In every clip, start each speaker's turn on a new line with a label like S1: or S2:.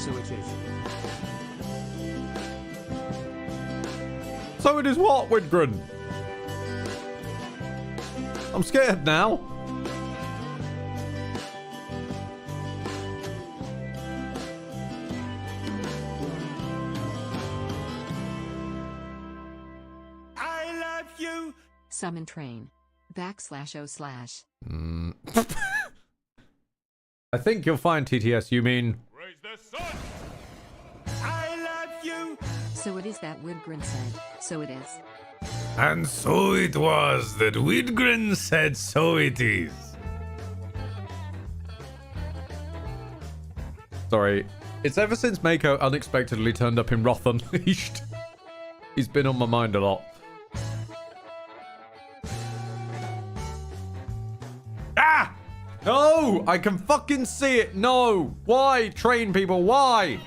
S1: So it is.
S2: So it is what, Widgren? I'm scared now.
S1: I love you.
S3: Summon train. /o/.
S2: I think you'll find, TTS, you mean...
S1: Raise the sun. I love you.
S3: So it is that Widgren said. So it is.
S2: And so it was that Widgren said so it is. Sorry. It's ever since Mako unexpectedly turned up in Wrath Unleashed. He's been on my mind a lot. Ah! No! I can fucking see it! No! Why? Train people, why?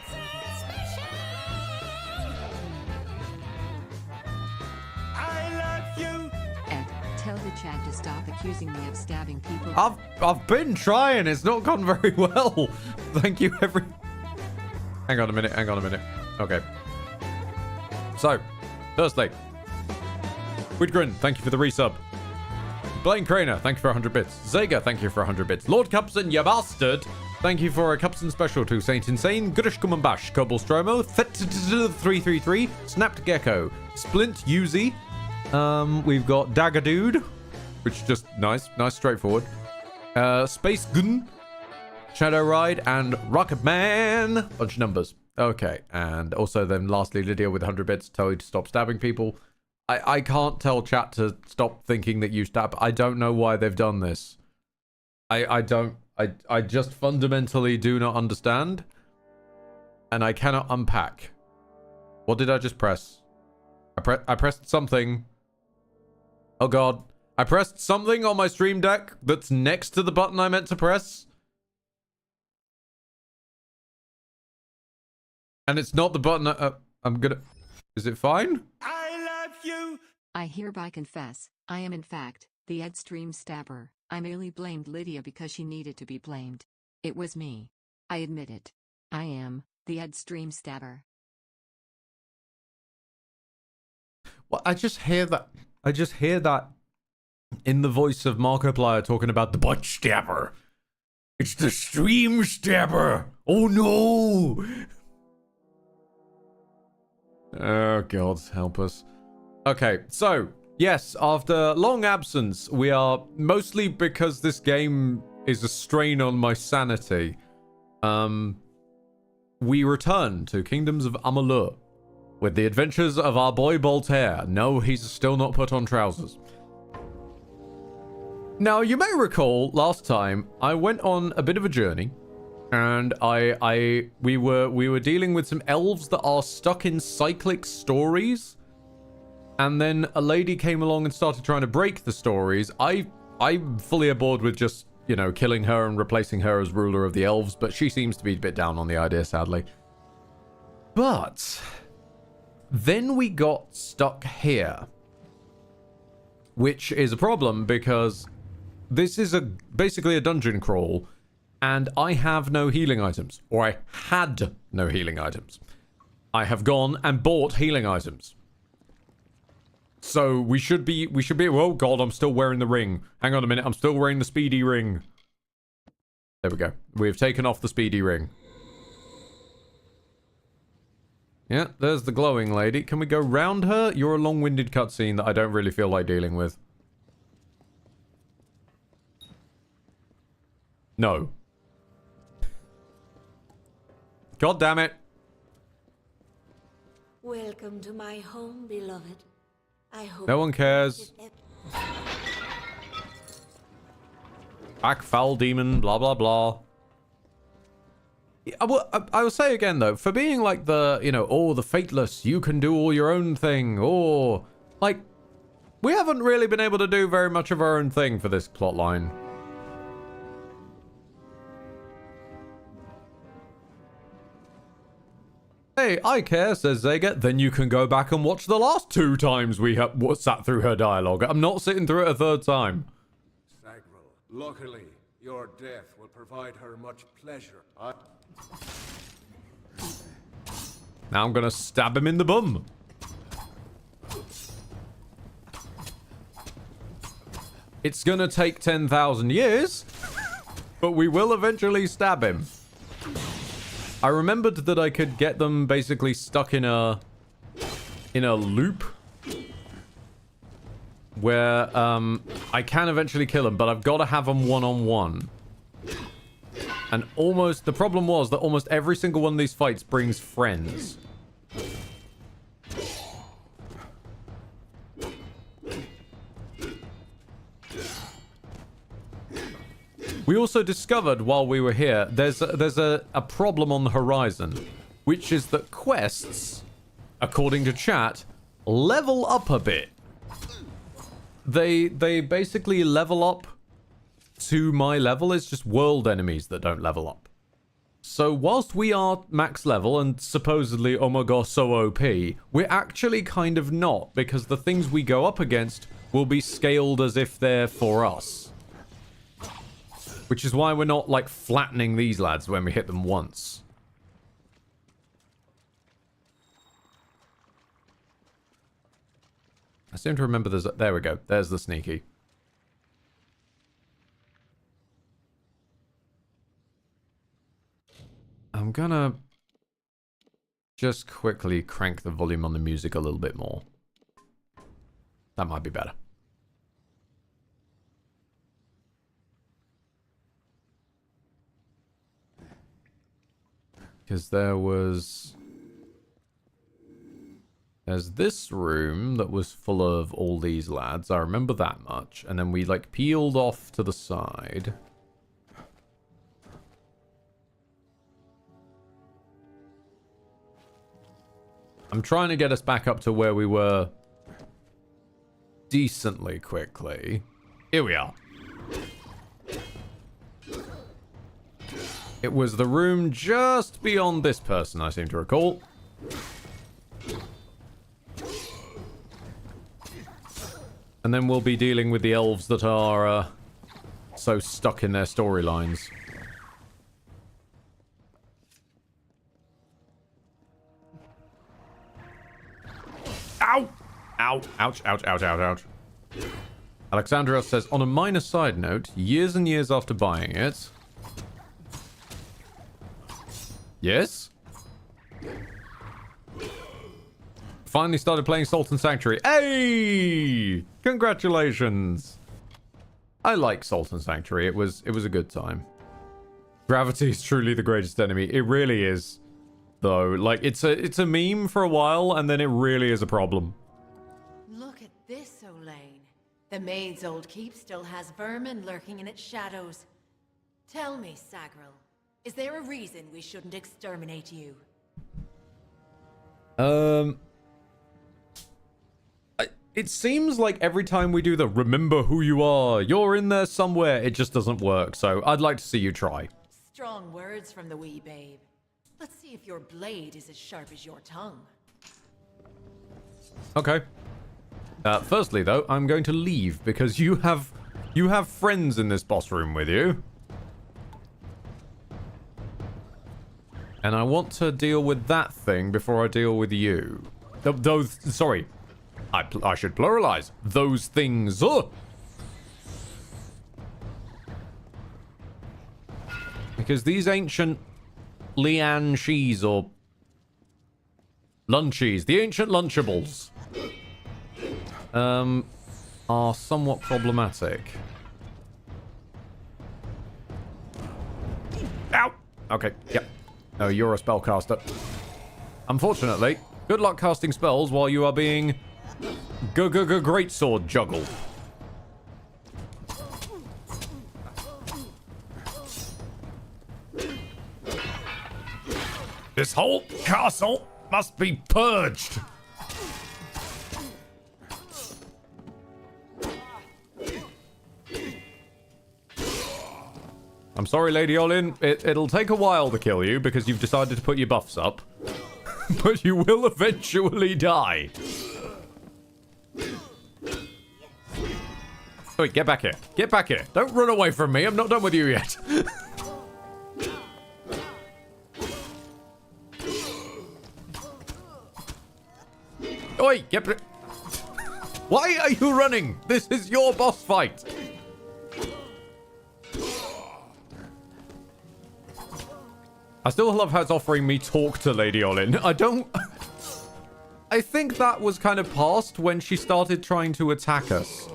S3: Ed, tell the chat to stop accusing me of stabbing people.
S2: I've been trying. It's not gone very well. Thank you, Hang on a minute. Okay. So, firstly, Widgren, thank you for the resub. Blaine Craner, thank you for 100 bits. Zega, thank you for 100 bits. Lord Cupson, you bastard, thank you for a Cupson special to Saint Insane, Goodish Kumambash, Cobblestromo, 333, Snapped Gecko, Splint Uzi. We've got Dagger Dude, which is just nice, straightforward. Space Gun, Shadow Ride, and Rocket Man. Bunch of numbers. Okay, and also then lastly, Lydia with 100 bits, tell you to stop stabbing people. I can't tell chat to stop thinking that you stab. I don't know why they've done this. I just fundamentally do not understand. And I cannot unpack. What did I just press? I pressed something. Oh god. I pressed something on my stream deck that's next to the button I meant to press. And it's not the button I'm gonna... Is it fine?
S3: I hereby confess, I am in fact, the Ed stream stabber. I merely blamed Lydia because she needed to be blamed. It was me. I admit it. I am the Ed stream stabber.
S2: Well, I just hear that in the voice of Markiplier talking about the butt stabber. It's the stream stabber. Oh no. Oh god, help us. Okay, so, yes, after long absence, we are, mostly because this game is a strain on my sanity, we return to Kingdoms of Amalur with the adventures of our boy Voltaire. No, he's still not put on trousers. Now, you may recall, last time, I went on a bit of a journey, and we were dealing with some elves that are stuck in cyclic stories. And then a lady came along and started trying to break the stories. I'm fully aboard with just, you know, killing her and replacing her as ruler of the elves, but she seems to be a bit down on the idea, sadly. But then we got stuck here, which is a problem because this is basically a dungeon crawl, and I have no healing items, or I had no healing items. I have gone and bought healing items. So we should be, oh god, I'm still wearing the ring. Hang on a minute, I'm still wearing the speedy ring. There we go. We've taken off the speedy ring. Yeah, there's the glowing lady. Can we go round her? You're a long-winded cutscene that I don't really feel like dealing with. No. God damn it.
S4: Welcome to my home, beloved. I hope
S2: no one cares. Back foul demon, blah blah blah. I will say again though, for being like the, you know, oh, the fateless, you can do all your own thing, or like, we haven't really been able to do very much of our own thing for this plotline. Hey, I care, says Zega. Then you can go back and watch the last 2 times we sat through her dialogue. I'm not sitting through it a 3rd time.
S5: Sagril, luckily, your death will provide her much pleasure.
S2: Now I'm gonna stab him in the bum. It's gonna take 10,000 years, but we will eventually stab him. I remembered that I could get them basically stuck in a loop where I can eventually kill them, but I've got to have them one-on-one. And the problem was that almost every single one of these fights brings friends. We also discovered while we were here, there's a problem on the horizon, which is that quests, according to chat, level up a bit. They basically level up to my level. It's just world enemies that don't level up. So whilst we are max level and supposedly, oh my gosh, so OP, we're actually kind of not, because the things we go up against will be scaled as if they're for us. Which is why we're not, like, flattening these lads when we hit them once. I seem to remember there's... There we go. There's the sneaky. I'm gonna just quickly crank the volume on the music a little bit more. That might be better. Because there's this room that was full of all these lads. I remember that much. And then we, like, peeled off to the side. I'm trying to get us back up to where we were decently quickly. Here we are. It was the room just beyond this person, I seem to recall. And then we'll be dealing with the elves that are so stuck in their storylines. Ow! Ow! Ouch, ouch, ouch, ouch, ouch. Alexandria says, on a minor side note, years and years after buying it... Yes? Finally started playing Salt and Sanctuary. Hey! Congratulations! I like Salt and Sanctuary. It was a good time. Gravity is truly the greatest enemy. It really is. Though, like, it's a meme for a while, and then it really is a problem.
S5: Look at this, Olaine. The maid's old keep still has vermin lurking in its shadows. Tell me, Sagril, is there a reason we shouldn't exterminate you?
S2: It seems like every time we do the remember who you are, you're in there somewhere, it just doesn't work, so I'd like to see you try.
S5: Strong words from the wee babe. Let's see if your blade is as sharp as your tongue.
S2: Okay. Firstly, though, I'm going to leave because you have friends in this boss room with you. And I want to deal with that thing before I deal with you. Those, sorry. I should pluralize. Those things. Because these ancient Lian Shees or Lunchies, the ancient Lunchables, are somewhat problematic. Ow! Okay, yep. No, you're a spellcaster. Unfortunately, good luck casting spells while you are being greatsword juggled. This whole castle must be purged. I'm sorry, Lady Olin. It'll take a while to kill you because you've decided to put your buffs up. But you will eventually die. Wait, get back here. Get back here. Don't run away from me. I'm not done with you yet. Oi, get... Why are you running? This is your boss fight. I still love how it's offering me talk to Lady Olin. I don't... I think that was kind of past when she started trying to attack us.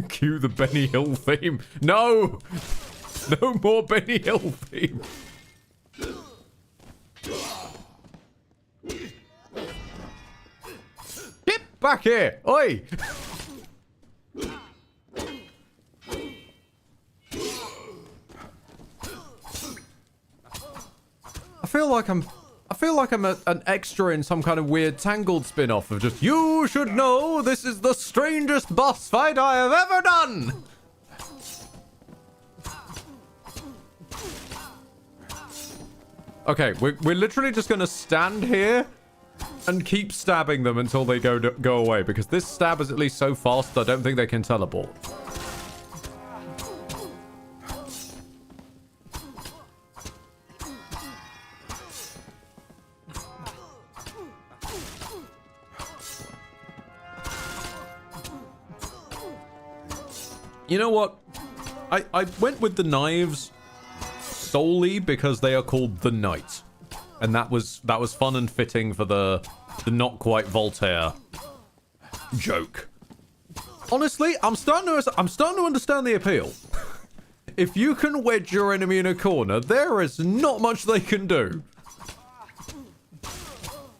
S2: Cue the Benny Hill theme. No! No more Benny Hill theme. Get back here! Oi! I feel like I'm an extra in some kind of weird Tangled spin-off of just, you should know this is the strangest boss fight I have ever done! Okay, we're literally just gonna stand here and keep stabbing them until they go away, because this stab is at least so fast I don't think they can teleport. You know what? I went with the knives solely because they are called the Knight. And that was fun and fitting for the not quite Voltaire joke. Honestly, I'm starting to understand the appeal. If you can wedge your enemy in a corner, there is not much they can do.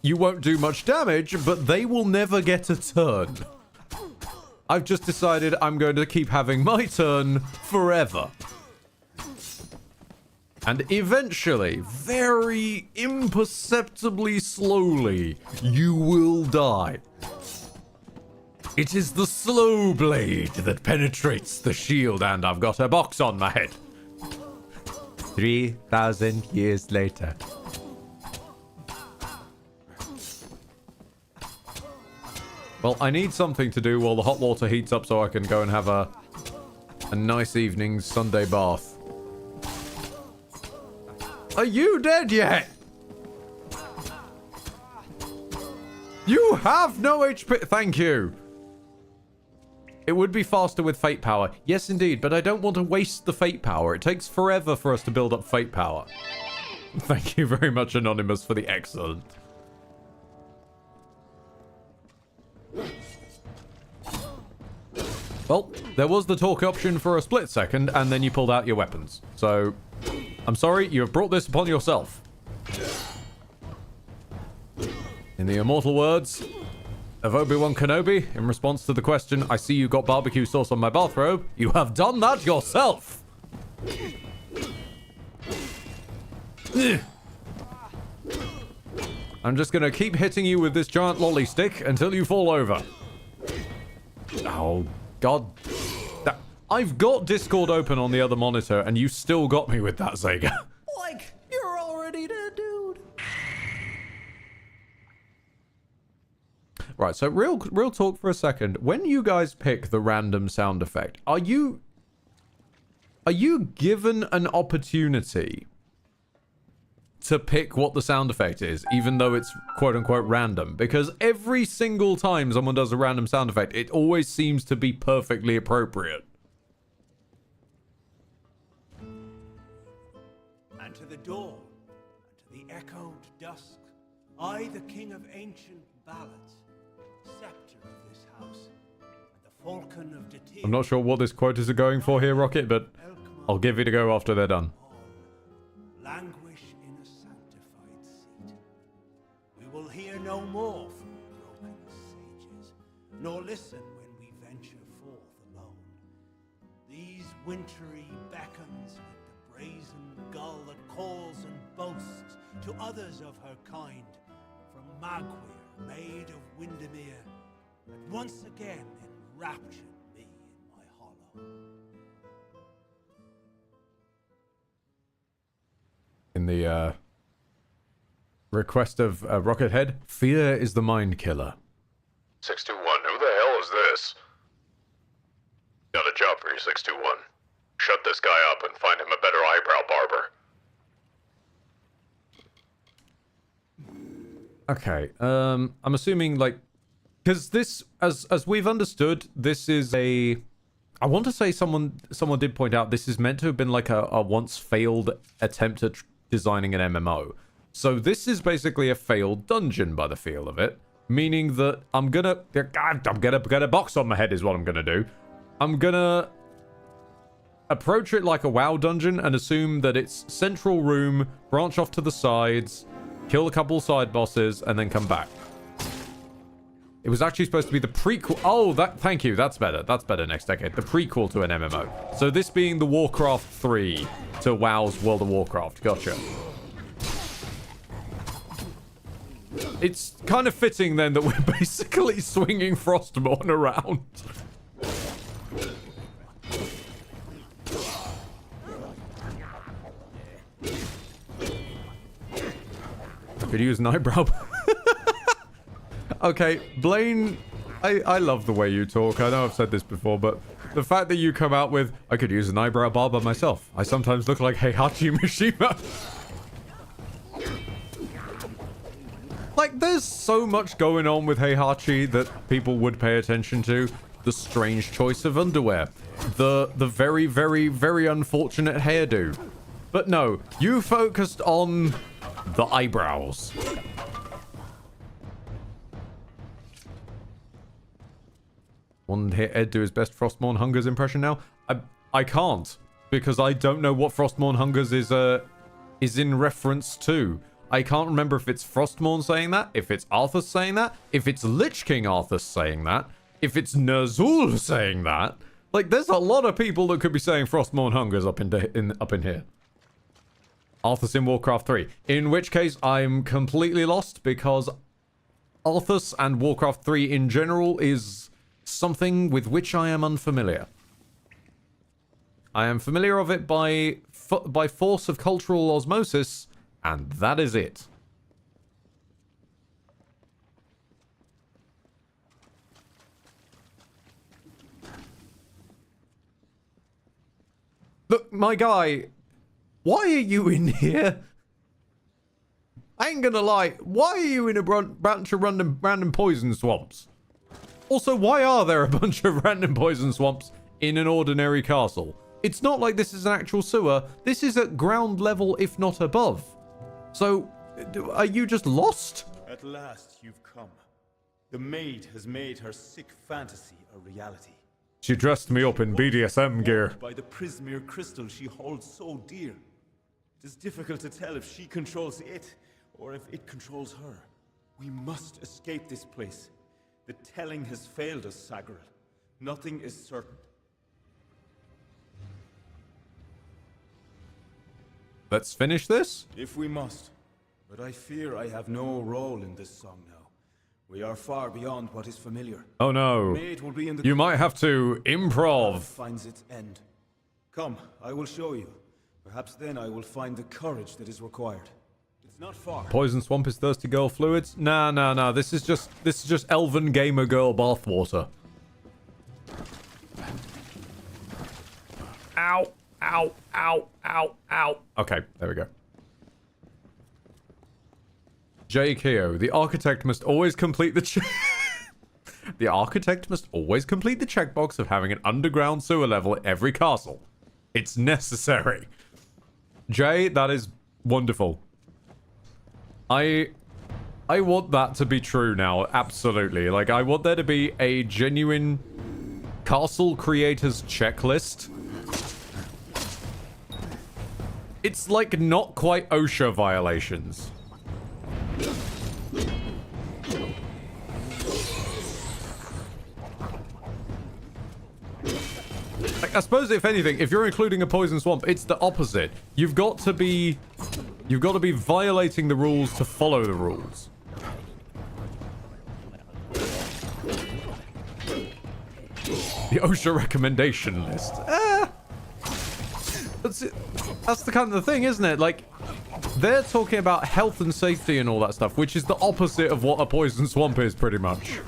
S2: You won't do much damage, but they will never get a turn. I've just decided I'm going to keep having my turn forever. And eventually, very imperceptibly slowly, you will die. It is the slow blade that penetrates the shield, and I've got a box on my head. 3,000 years later. Well, I need something to do while the hot water heats up so I can go and have a nice evening's Sunday bath. Are you dead yet? You have no HP. Thank you. It would be faster with fate power. Yes, indeed, but I don't want to waste the fate power. It takes forever for us to build up fate power. Thank you very much, Anonymous, for the excellent. Well, there was the talk option for a split second, and then you pulled out your weapons. So, I'm sorry, you have brought this upon yourself. In the immortal words of Obi-Wan Kenobi, in response to the question, I see you got barbecue sauce on my bathrobe, you have done that yourself! I'm just gonna keep hitting you with this giant lolly stick until you fall over. Oh, God. I've got Discord open on the other monitor, and you still got me with that, Sega. Like, you're already dead, dude. Right, so real talk for a second. When you guys pick the random sound effect, are you given an opportunity to pick what the sound effect is, even though it's quote-unquote random? Because every single time someone does a random sound effect, it always seems to be perfectly appropriate.
S1: And to the dawn, and to the echoed dusk, I, the king of ancient ballads, scepter of this house, and the falcon of Detir.
S2: I'm not sure what this quotas are going for here, Rocket, but I'll give it a go after they're done.
S1: Languish in a sanctified seat. We will hear no more from broken sages, nor listen when we venture forth alone. These wintry beckons with the brazen gull that calls and boasts to others of her kind, from Magwir, maid of Windermere, that once again enraptured me in my hollow.
S2: In the request of Rocket Head, fear is the mind killer.
S6: 621, who the hell is this? Got a job for you, 621.
S2: Shut this guy up and find him a better eyebrow barber. Okay, I'm assuming, like, because this, as we've understood, this is a, I want to say someone did point out this is meant to have been like a once failed attempt at designing an MMO. So this is basically a failed dungeon by the feel of it, meaning that I'm gonna get a box on my head is what I'm gonna do. I'm gonna approach it like a WoW dungeon and assume that it's central room, branch off to the sides, kill a couple side bosses, and then come back. It was actually supposed to be the prequel. Oh, thank you. That's better. That's better next decade. The prequel to an MMO. So this being the Warcraft 3 to WoW's World of Warcraft. Gotcha. It's kind of fitting then that we're basically swinging Frostmourne around. Could use an eyebrow. Okay, Blaine, I love the way you talk. I know I've said this before, but the fact that you come out with, I could use an eyebrow barber myself. I sometimes look like Heihachi Mishima. Like, there's so much going on with Heihachi that people would pay attention to. The strange choice of underwear. The very, very, very unfortunate hairdo. But no, you focused on the eyebrows. Want to hear Ed do his best Frostmourne Hungers impression now? I can't, because I don't know what Frostmourne Hungers is in reference to. I can't remember if it's Frostmourne saying that, if it's Arthas saying that, if it's Lich King Arthas saying that, if it's Ner'zhul saying that. Like, there's a lot of people that could be saying Frostmourne Hungers up in here. Arthas in Warcraft 3. In which case, I'm completely lost, because Arthas and Warcraft 3 in general is something with which I am unfamiliar. I am familiar of it by force of cultural osmosis, and that is it. Look, my guy, why are you in here? I ain't gonna lie, why are you in a bunch of random poison swamps? Also, why are there a bunch of random poison swamps in an ordinary castle? It's not like this is an actual sewer. This is at ground level, if not above. So, are you just lost?
S6: At last you've come. The maid has made her sick fantasy a reality.
S2: She dressed me up in BDSM gear.
S6: By the Prismere crystal she holds so dear. It is difficult to tell if she controls it, or if it controls her. We must escape this place. The telling has failed us, Sagril. Nothing is certain.
S2: Let's finish this?
S6: If we must. But I fear I have no role in this song now. We are far beyond what is familiar.
S2: Oh no. You might have to improv.
S6: Finds its end. Come, I will show you. Perhaps then I will find the courage that is required. It's not far.
S2: Poison swamp is thirsty girl fluids? Nah. This is just elven gamer girl bathwater. Ow. Okay, there we go. J. KoA, the architect must always complete the the architect must always complete the checkbox of having an underground sewer level at every castle. It's necessary. Jay, that is wonderful. I want that to be true now, absolutely. Like, I want there to be a genuine castle creators checklist. It's like not quite OSHA violations. Like, I suppose if anything, if you're including a poison swamp, it's the opposite. You've got to be violating the rules to follow the rules. The OSHA recommendation list. That's the kind of thing, isn't it? Like, they're talking about health and safety and all that stuff, which is the opposite of what a poison swamp is, pretty much.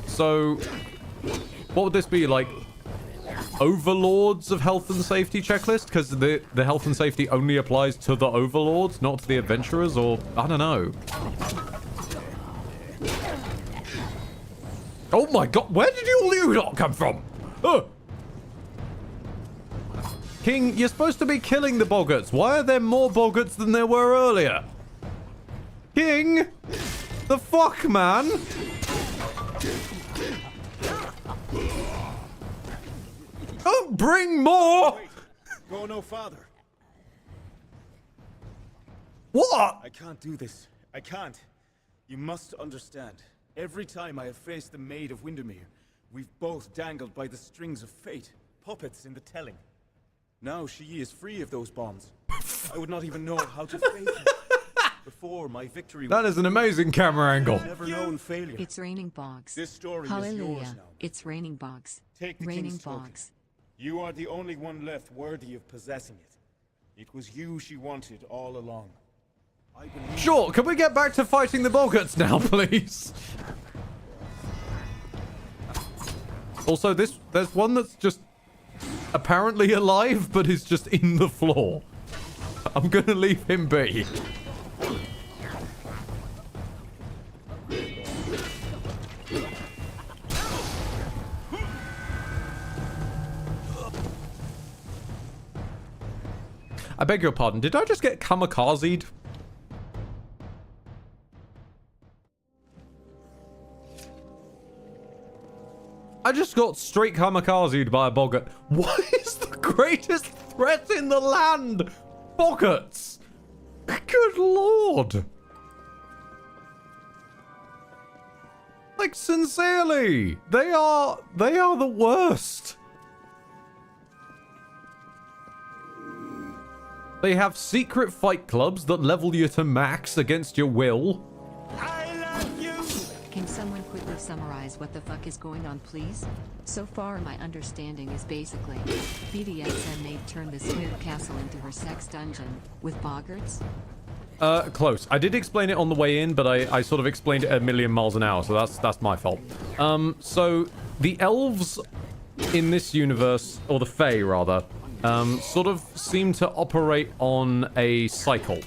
S2: So, what would this be like? overlords of health and safety checklist, because the health and safety only applies to the overlords, not to the adventurers, or I don't know. Oh my god, where did you lot come from? Oh. King, you're supposed to be killing the boggarts. Why are there more boggarts than there were earlier? King? The fuck, man? Don't bring more!
S6: Wait, go no farther.
S2: What?
S6: I can't do this. I can't. You must understand. Every time I have faced the Maid of Windermere, we've both dangled by the strings of fate, puppets in the telling. Now she is free of those bonds. I would not even know how to face her. Before my victory.
S2: That is an amazing camera angle.
S6: Never known failure.
S3: It's raining bogs.
S6: This story is
S3: Hallelujah.
S6: yours now.
S3: It's raining bogs.
S6: Take the
S3: Raining
S6: king's token.
S3: bogs.
S6: You are the only one left worthy of possessing it. It was you she wanted all along. I believe.
S2: Sure, can we get back to fighting the boggarts now, please? Also, there's one that's just apparently alive, but is just in the floor. I'm gonna leave him be. I beg your pardon, did I just get kamikazed? I just got straight kamikazed by a boggart. What is the greatest threat in the land? Boggarts! Good lord! Like, sincerely, they are the worst. They have secret fight clubs that level you to max against your will.
S1: I love you!
S3: Can someone quickly summarize what the fuck is going on, please? So far, my understanding is basically BDSM maid turned this weird castle into her sex dungeon with boggarts.
S2: Close. I did explain it on the way in, but I sort of explained it at a million miles an hour, so that's my fault. So the elves in this universe, or the Fae rather, sort of seem to operate on a cycle.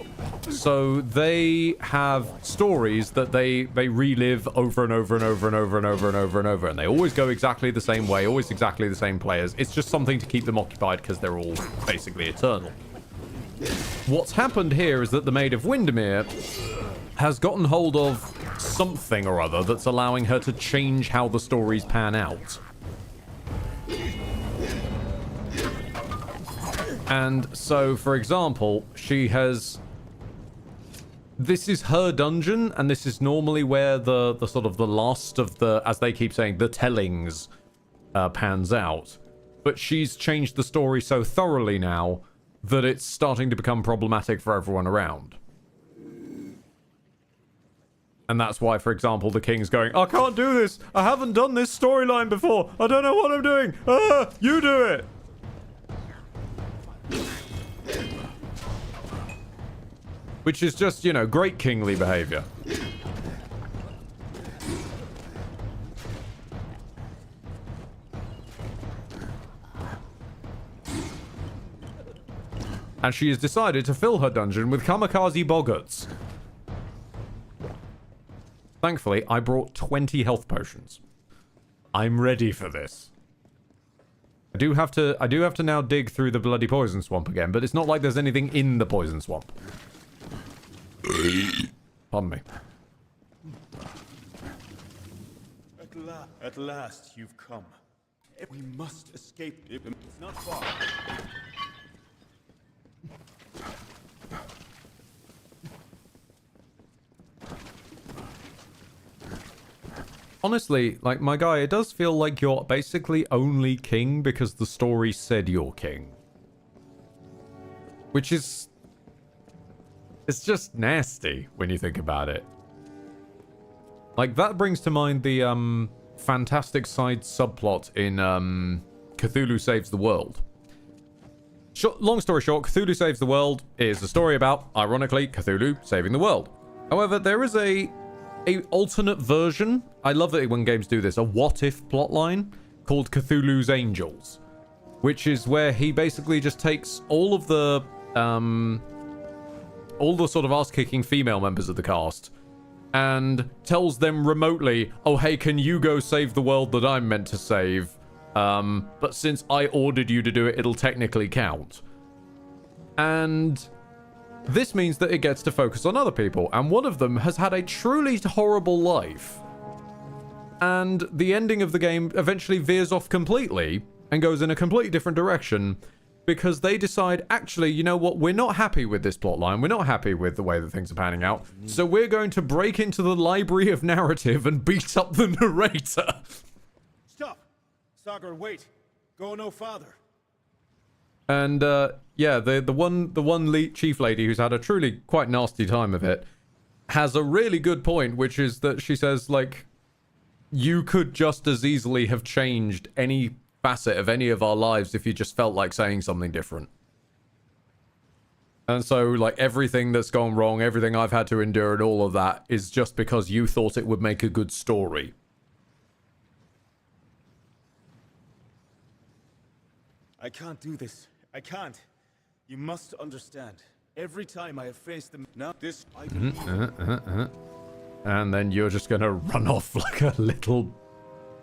S2: So they have stories that they relive over and over and over and over and over and over and over, and they always go exactly the same way, always exactly the same players. It's just something to keep them occupied because they're all basically eternal. What's happened here is that the Maid of Windermere has gotten hold of something or other that's allowing her to change how the stories pan out. And so, for example, she has... This is her dungeon, and this is normally where the sort of the last of the, as they keep saying, the tellings pans out. But she's changed the story so thoroughly now that it's starting to become problematic for everyone around. And that's why, for example, the king's going, I can't do this! I haven't done this storyline before! I don't know what I'm doing! Ah! You do it! Which is just, you know, great kingly behavior. And she has decided to fill her dungeon with kamikaze boggarts. Thankfully, I brought 20 health potions. I'm ready for this. I do have to now dig through the bloody poison swamp again, but it's not like there's anything in the poison swamp. Pardon me.
S6: At last you've come. We must escape. It's not far.
S2: Honestly, like, my guy, it does feel like you're basically only king because the story said you're king. Which is... It's just nasty when you think about it. Like, that brings to mind the, fantastic side subplot in, Cthulhu Saves the World. Long story short, Cthulhu Saves the World is a story about, ironically, Cthulhu saving the world. However, there is a alternate version, I love it when games do this, a what-if plotline called Cthulhu's Angels, which is where he basically just takes all the sort of ass-kicking female members of the cast and tells them remotely, oh, hey, can you go save the world that I'm meant to save? But since I ordered you to do it, it'll technically count. And this means that it gets to focus on other people, and one of them has had a truly horrible life. And the ending of the game eventually veers off completely and goes in a completely different direction because they decide, actually, you know what, we're not happy with this plotline, we're not happy with the way that things are panning out, so we're going to break into the library of narrative and beat up the narrator.
S6: Stop! Sagar, wait! Go no farther.
S2: And, yeah, the one lead chief lady who's had a truly quite nasty time of it has a really good point, which is that she says, like, you could just as easily have changed any facet of any of our lives if you just felt like saying something different. And so, like, everything that's gone wrong, everything I've had to endure and all of that is just because you thought it would make a good story.
S6: I can't do this. I can't. You must understand. Every time I have faced them, now this I can...
S2: And then you're just gonna run off like a little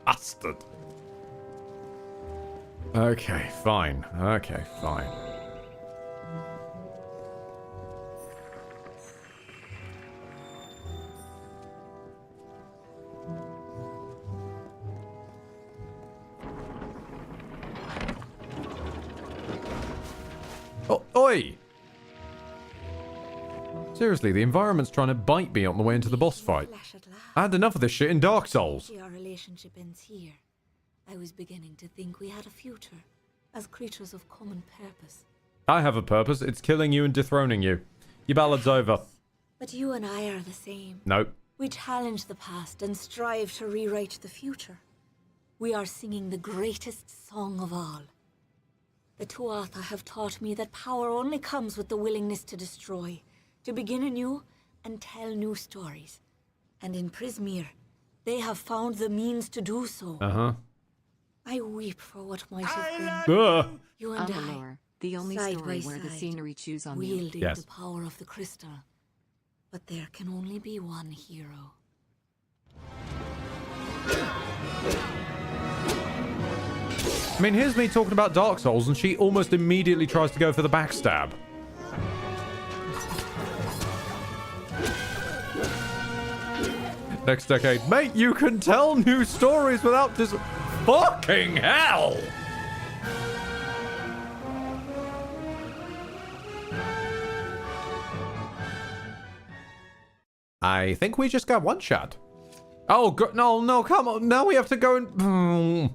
S2: bastard. Okay, fine. Okay, fine. Oh, oi! Seriously, the environment's trying to bite me on the way into the boss fight. I had enough of this shit in Dark Souls.
S4: Our relationship ends here. I was beginning to think we had a future as creatures of common purpose.
S2: I have a purpose. It's killing you and dethroning you. Your ballad's over.
S4: But you and I are the same.
S2: Nope.
S4: We challenge the past and strive to rewrite the future. We are singing the greatest song of all. The Tuatha have taught me that power only comes with the willingness to destroy, to begin anew and tell new stories. And in Prismeer, they have found the means to do so.
S2: Uh-huh.
S4: I weep for what might have been. You and
S3: Amalur, the only
S4: side
S3: story
S4: by
S3: where the
S4: side,
S3: scenery chews on you.
S4: wielding
S2: Yes.
S4: the power of the crystal. But there can only be one hero.
S2: I mean, here's me talking about Dark Souls, and she almost immediately tries to go for the backstab. Next decade. Mate, you can tell new stories without fucking hell! I think we just got one shot. Oh, no, come on. Now we have to go and...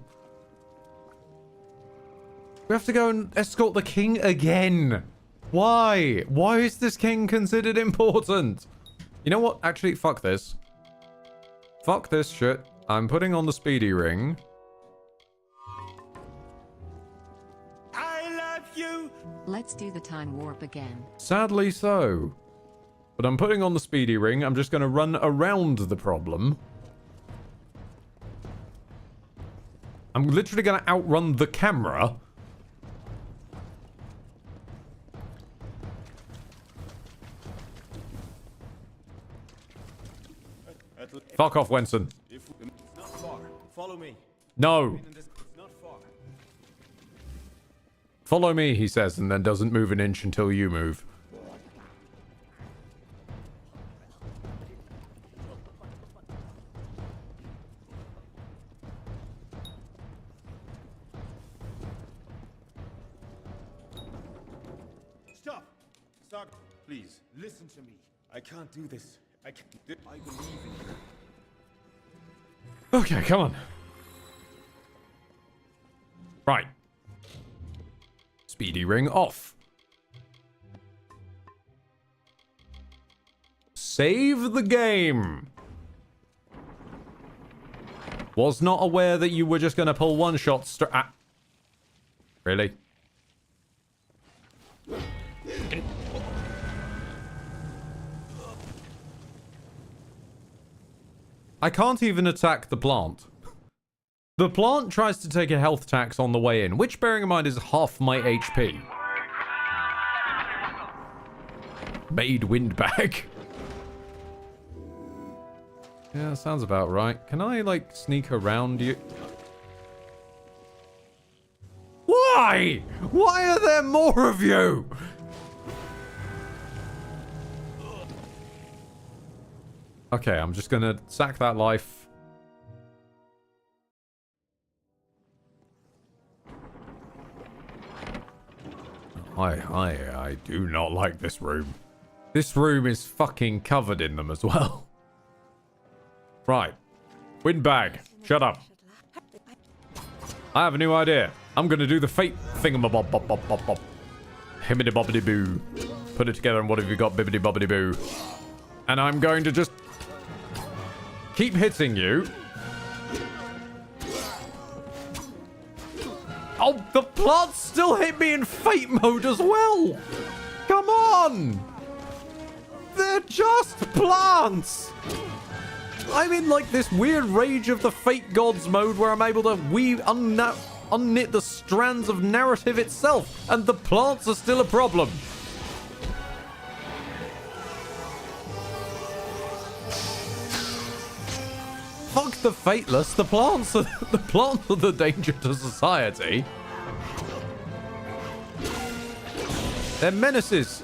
S2: We have to go and escort the king again. Why? Why is this king considered important? You know what? Actually, fuck this. Fuck this shit. I'm putting on the speedy ring.
S1: I love you.
S3: Let's do the time warp again.
S2: Sadly so. But I'm putting on the speedy ring. I'm just going to run around the problem. I'm literally going to outrun the camera. Fuck off, Wenson.
S6: It's not far. Follow me.
S2: No.
S6: It's not far.
S2: Follow me, he says, and then doesn't move an inch until you move.
S6: Stop! Sagar, please, listen to me. I can't do this. I can't. I believe in you.
S2: Okay, come on. Right. Speedy ring off. Save the game. Was not aware that you were just going to pull one shot straight. Really? I can't even attack the plant. The plant tries to take a health tax on the way in, which, bearing in mind, is half my HP. Made windbag. Yeah, sounds about right. Can I, like, sneak around you? Why? Why are there more of you? Okay, I'm just gonna sack that life. I do not like this room. This room is fucking covered in them as well. Right. Windbag, shut up. I have a new idea. I'm gonna do the fate thingamabob. Himmity bobbity boo. Put it together and what have you got, bibbity bobbity boo. And I'm going to just keep hitting you. Oh, the plants still hit me in fate mode as well. Come on. They're just plants. I'm in like this weird Rage of the Fate Gods mode where I'm able to weave, unknit the strands of narrative itself, and the plants are still a problem. Fuck the fateless. The plants are the danger to society. They're menaces.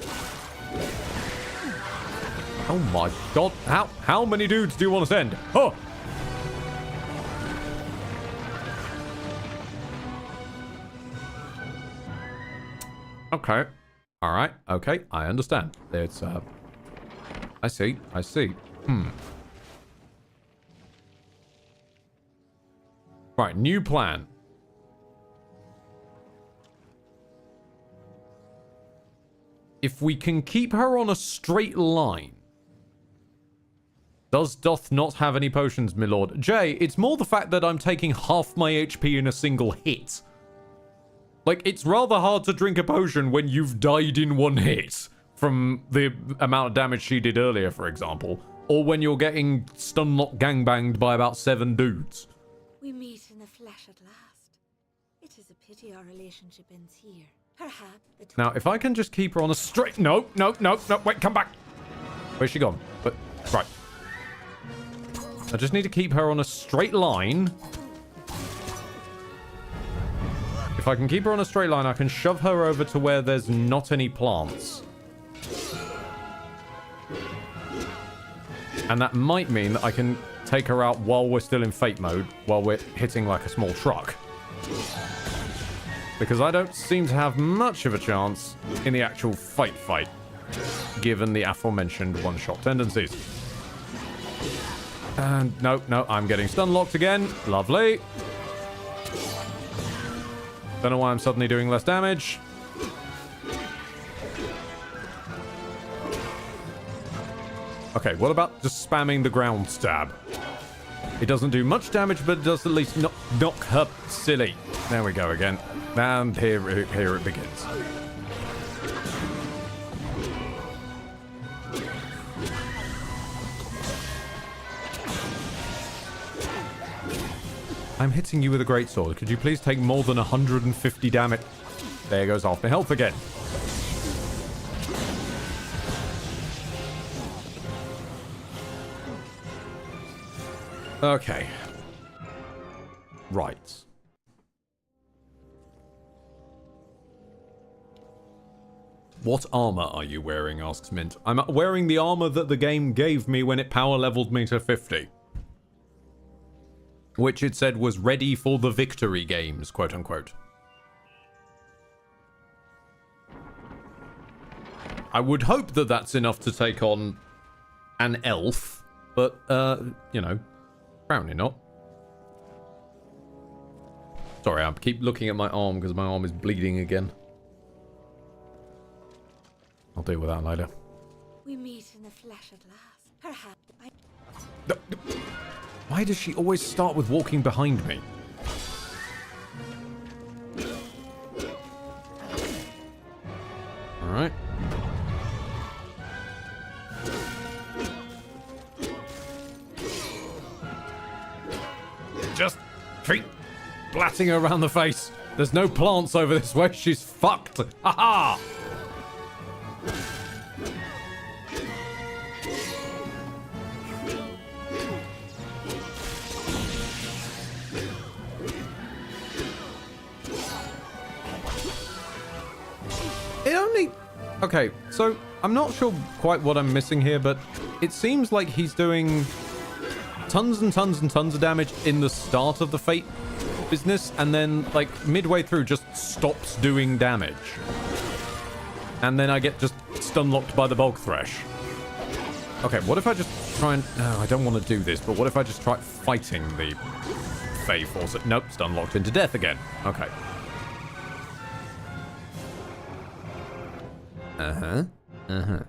S2: Oh my god. How many dudes do you want to send? Oh. Okay. All right. Okay. I understand. It's I see. Right, new plan. If we can keep her on a straight line. Doth not have any potions, my lord. Jay, it's more the fact that I'm taking half my HP in a single hit. Like, it's rather hard to drink a potion when you've died in one hit from the amount of damage she did earlier, for example. Or when you're getting stun-locked gangbanged by about 7 dudes.
S4: We meet in the flesh at last. It is a pity our relationship ends here. Perhaps the
S2: Now, if I can just keep her on a straight... No, wait, come back. Where's she gone? But, right. I just need to keep her on a straight line. If I can keep her on a straight line, I can shove her over to where there's not any plants. And that might mean that I can take her out while we're still in fate mode, while we're hitting like a small truck. Because I don't seem to have much of a chance in the actual fight, given the aforementioned one-shot tendencies. And no, I'm getting stun locked again. Lovely. Don't know why I'm suddenly doing less damage. Okay, what about just spamming the ground stab? It doesn't do much damage, but it does at least knock her silly. There we go again. And here it begins. I'm hitting you with a greatsword. Could you please take more than 150 damage? There goes half my health again. Okay. Right. What armor are you wearing, asks Mint. I'm wearing the armor that the game gave me when it power leveled me to 50. Which it said was ready for the victory games, quote unquote. I would hope that that's enough to take on an elf, but, you know, apparently not. Sorry, I keep looking at my arm because my arm is bleeding again. I'll deal with that later.
S4: We meet in the flesh at last. Perhaps I...
S2: Why does she always start with walking behind me? Alright. Just treat splatting her around the face. There's no plants over this way. She's fucked. Haha! It only... Okay, so I'm not sure quite what I'm missing here, but it seems like he's doing tons and tons and tons of damage in the start of the Fate business, and then, like, midway through just stops doing damage. And then I get just stun-locked by the Bulk Thresh. Okay, what if I just try and... No, I don't want to do this, but what if I just try fighting the Fey Force? Nope, stun-locked into death again. Okay. Uh-huh. Uh-huh.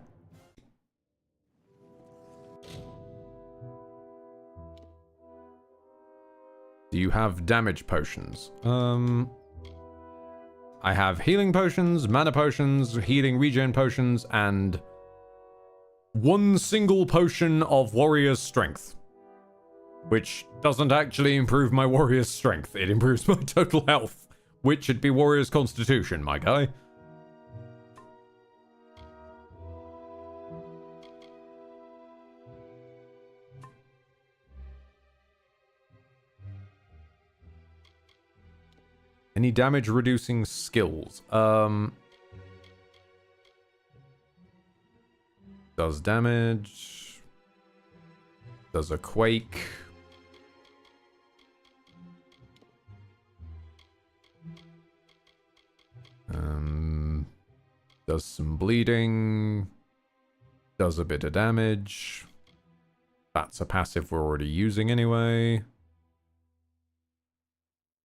S2: Do you have damage potions? I have healing potions, mana potions, healing regen potions, and one single potion of warrior's strength. Which doesn't actually improve my warrior's strength. It improves my total health, which should be warrior's constitution, my guy. Any damage reducing skills? Does damage. Does a quake. Does some bleeding. Does a bit of damage. That's a passive we're already using anyway.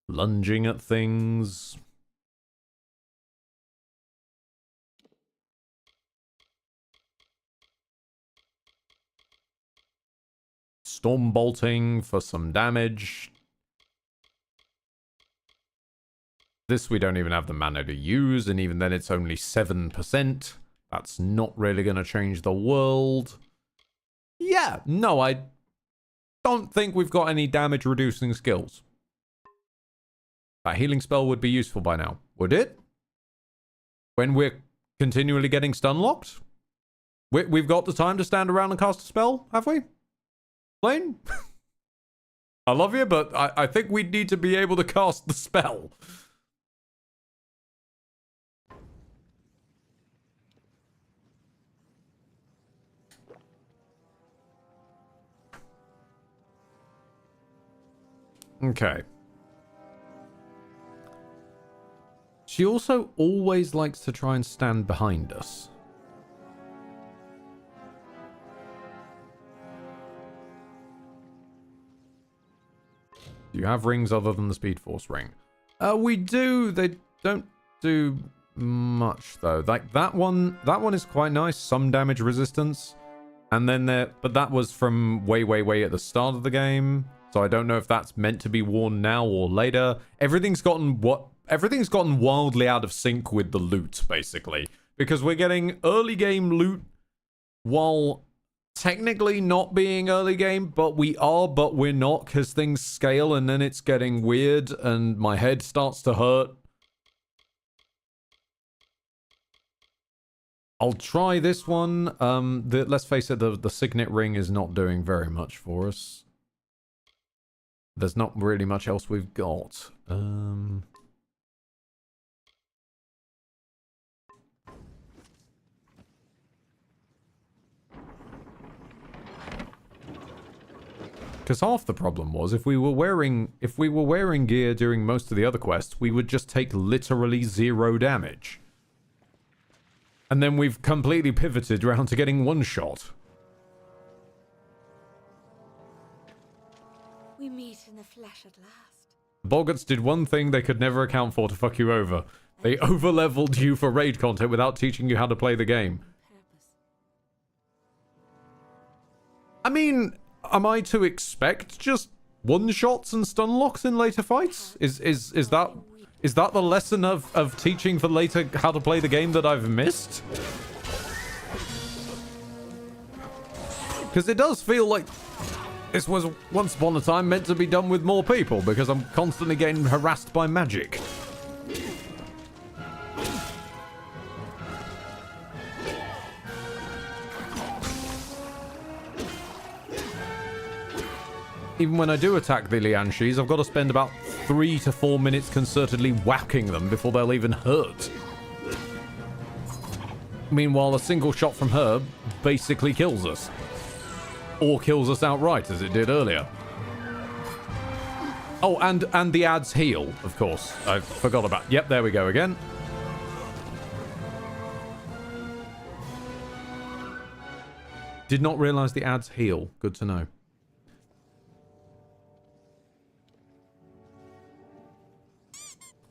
S2: Lunging at things. Storm bolting for some damage. This we don't even have the mana to use, and even then it's only 7%. That's not really going to change the world. Yeah, no, I don't think we've got any damage reducing skills. That healing spell would be useful by now. Would it? When we're continually getting stun locked? We've got the time to stand around and cast a spell, have we? Blaine? I love you, but I think we need to be able to cast the spell. Okay. She also always likes to try and stand behind us. Do you have rings other than the Speed Force ring? We do. They don't do much though. Like that one is quite nice. Some damage resistance. And then but that was from way at the start of the game. So I don't know if that's meant to be worn now or later. Everything's gotten wildly out of sync with the loot, basically. Because we're getting early game loot while technically not being early game, but we are, but we're not, because things scale and then it's getting weird and my head starts to hurt. I'll try this one. Let's face it, the signet ring is not doing very much for us. There's not really much else we've got. Because half the problem was if we were wearing gear during most of the other quests, we would just take literally 0 damage. And then we've completely pivoted around to getting one shot.
S4: We meet in the flesh at last.
S2: The Boggarts did one thing they could never account for to fuck you over. They over-leveled you for raid content without teaching you how to play the game. I mean, am I to expect just one-shots and stun-locks in later fights? Is that the lesson of teaching for later how to play the game that I've missed? Because it does feel like This was once upon a time meant to be done with more people because I'm constantly getting harassed by magic. Even when I do attack the Lianshis, I've got to spend about 3 to 4 minutes concertedly whacking them before they'll even hurt. Meanwhile, a single shot from her basically kills us. Or kills us outright, as it did earlier. Oh, and the ads heal, of course. I forgot about... Yep, there we go again. Did not realize the ads heal. Good to know.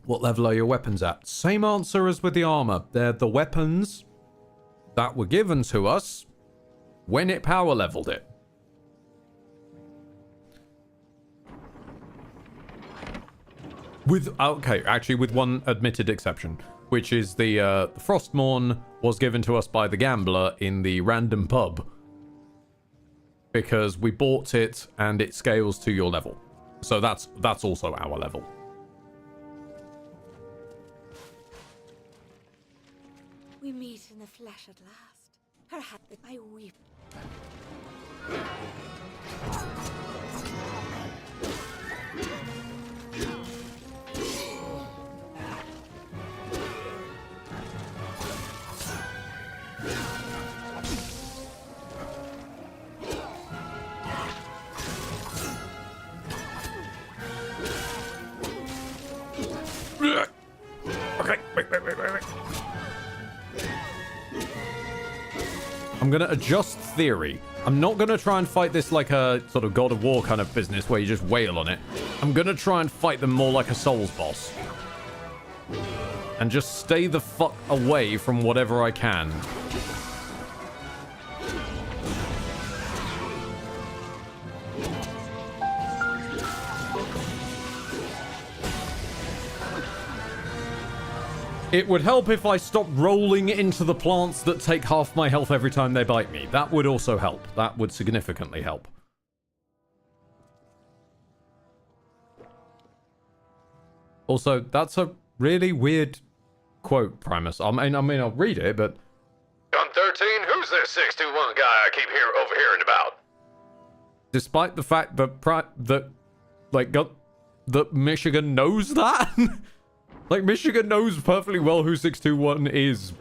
S2: What level are your weapons at? Same answer as with the armor. They're the weapons that were given to us when it power leveled it. Actually with one admitted exception, which is the Frostmourne was given to us by the gambler in the random pub. Because we bought it and it scales to your level. So that's also our level.
S4: We meet in the flesh at last. Perhaps I weep.
S2: Okay, wait. I'm gonna adjust theory. I'm not gonna try and fight this like a sort of God of War kind of business where you just wail on it. I'm gonna try and fight them more like a Souls boss. And just stay the fuck away from whatever I can. It would help if I stopped rolling into the plants that take half my health every time they bite me. That would also help. That would significantly help. Also, that's a really weird quote, Primus. I mean, I'll read it, but...
S7: On 13, who's this 621 guy I keep overhearing about?
S2: Despite the fact that Michigan knows that? Like, Michigan knows perfectly well who 621 is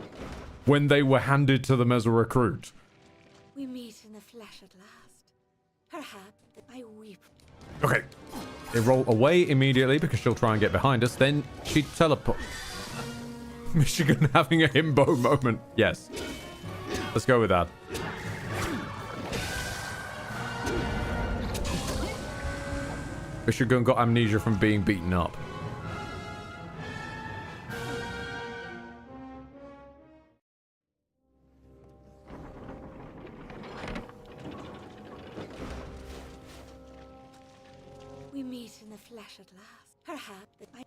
S2: when they were handed to them as a recruit.
S4: We meet in the flesh at last. Perhaps I weep.
S2: Okay. They roll away immediately because she'll try and get behind us. Then she teleport. Michigan having a himbo moment. Yes. Let's go with that. Michigan got amnesia from being beaten up.
S4: We meet in the flesh at last. Perhaps I...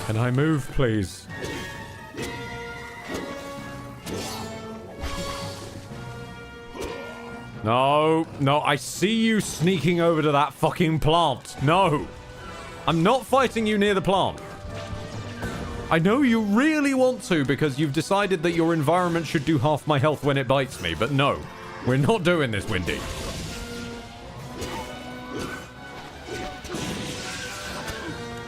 S2: Can I move, please? No, I see you sneaking over to that fucking plant. No. I'm not fighting you near the plant. I know you really want to because you've decided that your environment should do half my health when it bites me, but no. We're not doing this, Windy.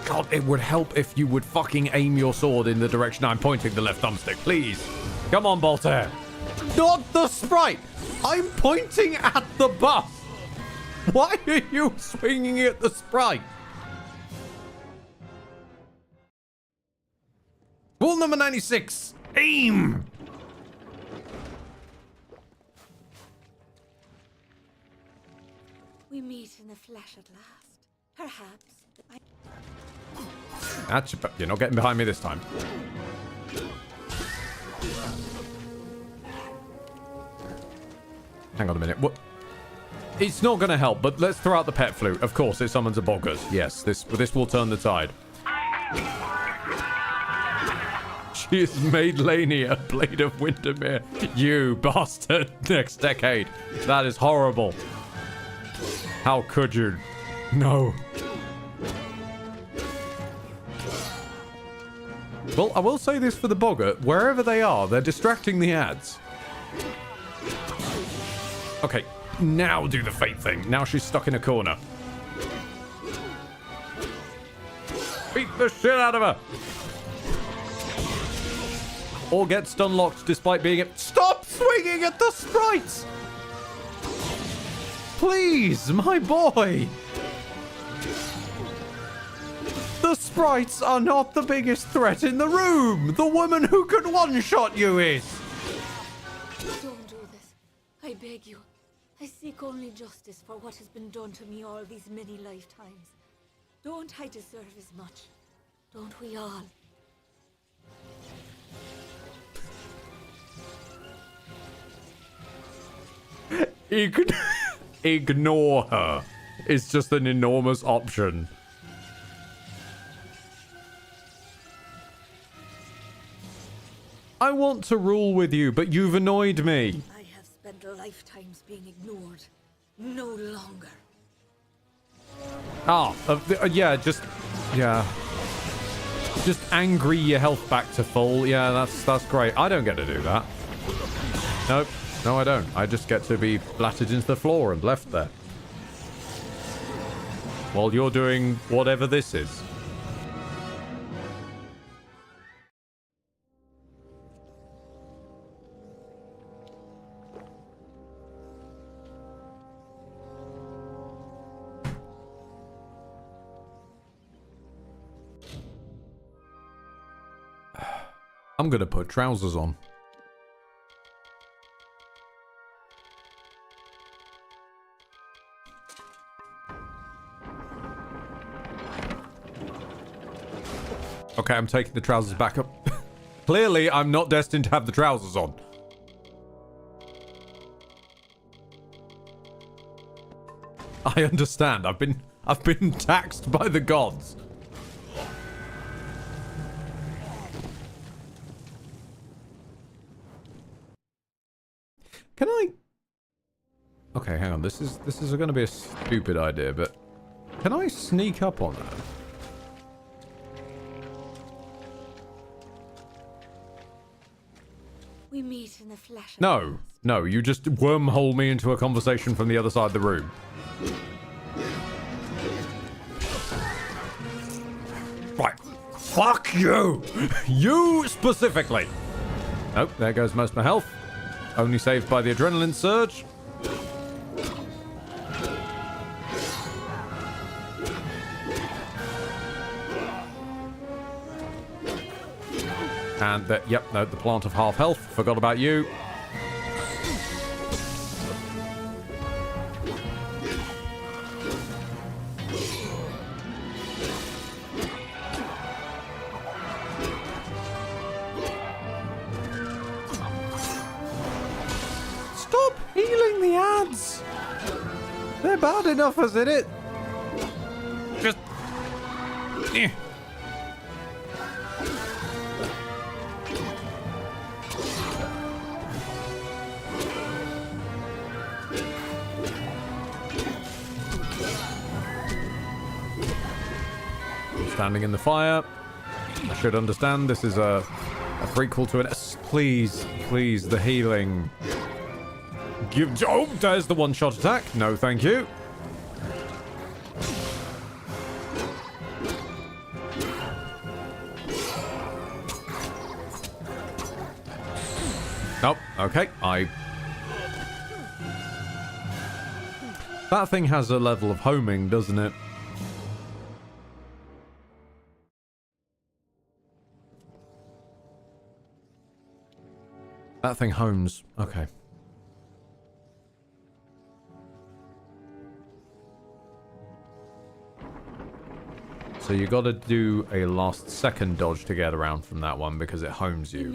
S2: God, it would help if you would fucking aim your sword in the direction I'm pointing the left thumbstick, please. Come on, Voltaire. Not the sprite! I'm pointing at the bus! Why are you swinging at the sprite? Rule number 96. Aim!
S4: We meet in the flesh at last. Perhaps I...
S2: You're not getting behind me this time. Hang on a minute. What? It's not going to help, but let's throw out the pet flute. Of course, it summons a boggart. Yes, this will turn the tide. She has made Laney a Blade of Windermere. You bastard. Next decade. That is horrible. How could you? No. Well, I will say this for the boggart. Wherever they are, they're distracting the ads. Okay, now do the fate thing. Now she's stuck in a corner. Beat the shit out of her. Or get stun locked despite being it. Stop swinging at the sprites! Please, my boy. The sprites are not the biggest threat in the room. The woman who could one-shot you is.
S4: Don't do this. I beg you. I seek only justice for what has been done to me all these many lifetimes. Don't I deserve as much? Don't we all?
S2: Ignore her. It's just an enormous option. I want to rule with you, but you've annoyed me.
S4: I have spent lifetimes being ignored. No longer.
S2: Yeah, just angry your health back to full. Yeah, that's great. I don't get to do that. Nope. No, I don't. I just get to be blatted into the floor and left there. While you're doing whatever this is. I'm gonna put trousers on. Okay, I'm taking the trousers back up. Clearly, I'm not destined to have the trousers on. I understand. I've been taxed by the gods. Can I? Okay, hang on. This is going to be a stupid idea, but can I sneak up on that?
S4: We meet in the flesh.
S2: No, you just wormhole me into a conversation from the other side of the room. Right. Fuck you! You specifically! Oh, there goes most of my health. Only saved by the adrenaline surge. And the plant of half health. Forgot about you. Stop healing the ads. They're bad enough as it is. Just. Standing in the fire. I should understand this is a prequel to an... Please, the healing. Oh, there's the one-shot attack. No, thank you. Nope, okay, That thing has a level of homing, doesn't it? That thing homes. Okay. So you got to do a last second dodge to get around from that one because it homes you.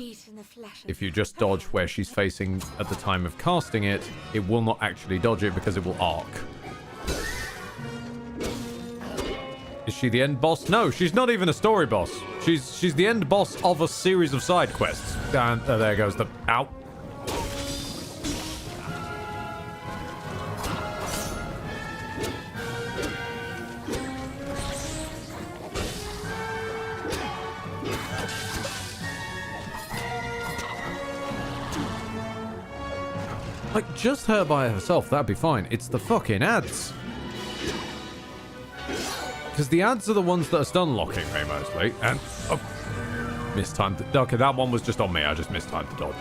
S2: If you just dodge where she's facing at the time of casting it, it will not actually dodge it because it will arc. Is she the end boss? No, she's not even a story boss. She's the end boss of a series of side quests. And there goes the... Ow. Like, just her by herself, that'd be fine. It's the fucking ads. Because the ads are the ones that are stun locking me mostly. And... Oh, mistimed. Okay, that one was just on me. I just mistimed the dodge.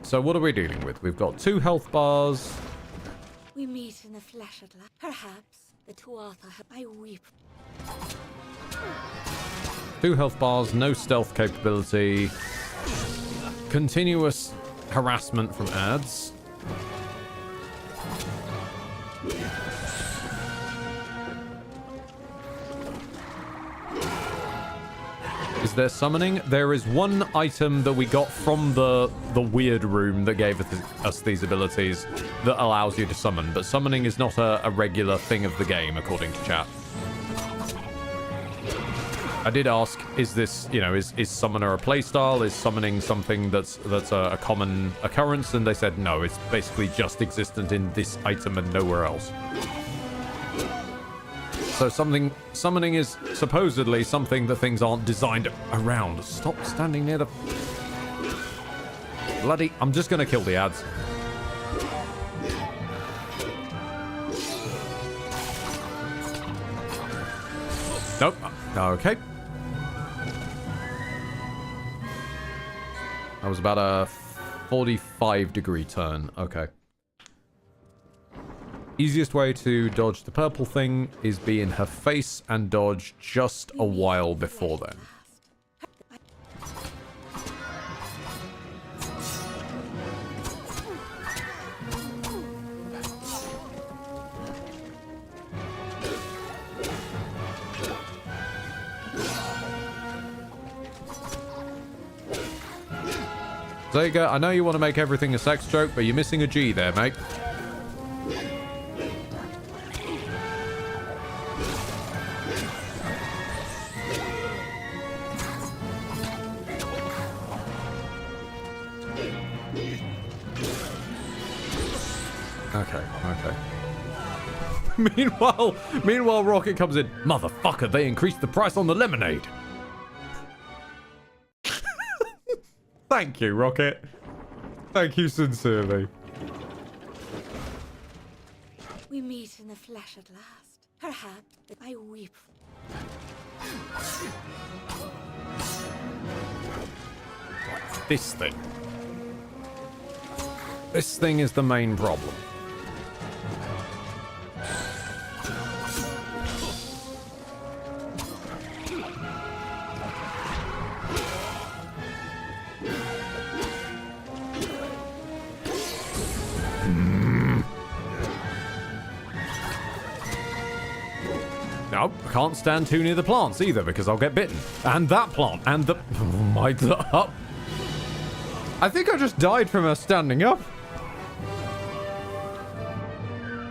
S2: So what are we dealing with? We've got 2 health bars.
S4: We meet in the flesh at last. Perhaps the Tuatha have... I weep.
S2: 2 health bars, no stealth capability. Continuous harassment from ads. Is there summoning? There is one item that we got from the weird room that gave us these abilities that allows you to summon, but summoning is not a regular thing of the game, according to chat. I did ask, is this, you know, is summoner a playstyle? Is summoning something that's a common occurrence? And they said no, it's basically just existent in this item and nowhere else. So summoning is supposedly something that things aren't designed around. Stop standing near the... Bloody... I'm just going to kill the ads. Nope. Okay. That was about a 45-degree turn. Okay. Easiest way to dodge the purple thing is be in her face and dodge just a while before then. Zega, I know you want to make everything a sex joke, but you're missing a G there, mate. Okay. Meanwhile, Rocket comes in. Motherfucker, they increased the price on the lemonade. Thank you, Rocket. Thank you sincerely.
S4: We meet in the flesh at last. Perhaps I weep.
S2: This thing. This thing is the main problem. No, I can't stand too near the plants either because I'll get bitten. And that plant. And the... Oh my God. I think I just died from her standing up.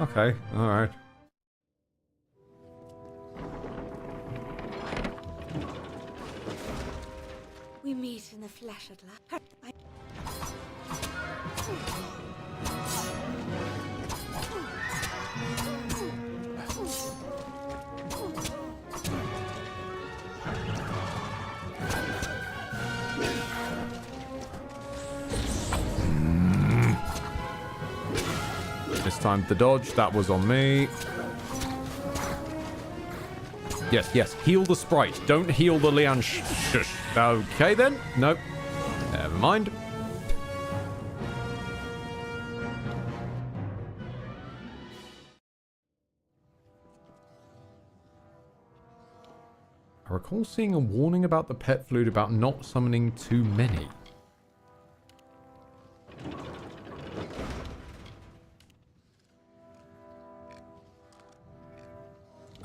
S2: Okay, alright.
S4: We meet in the flesh at last.
S2: This time the dodge, that was on me. Yes, heal the sprite. Don't heal the Lian shush. Okay then. Nope. Never mind. I recall seeing a warning about the pet flute about not summoning too many.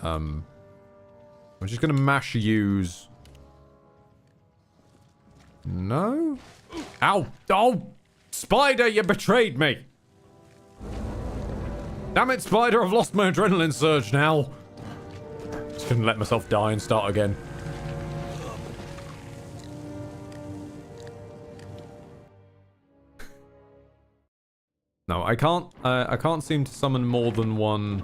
S2: I'm just gonna mash use. No? Ow! Oh! Spider, you betrayed me! Damn it, Spider, I've lost my adrenaline surge now. Just couldn't let myself die and start again. No, I can't seem to summon more than one.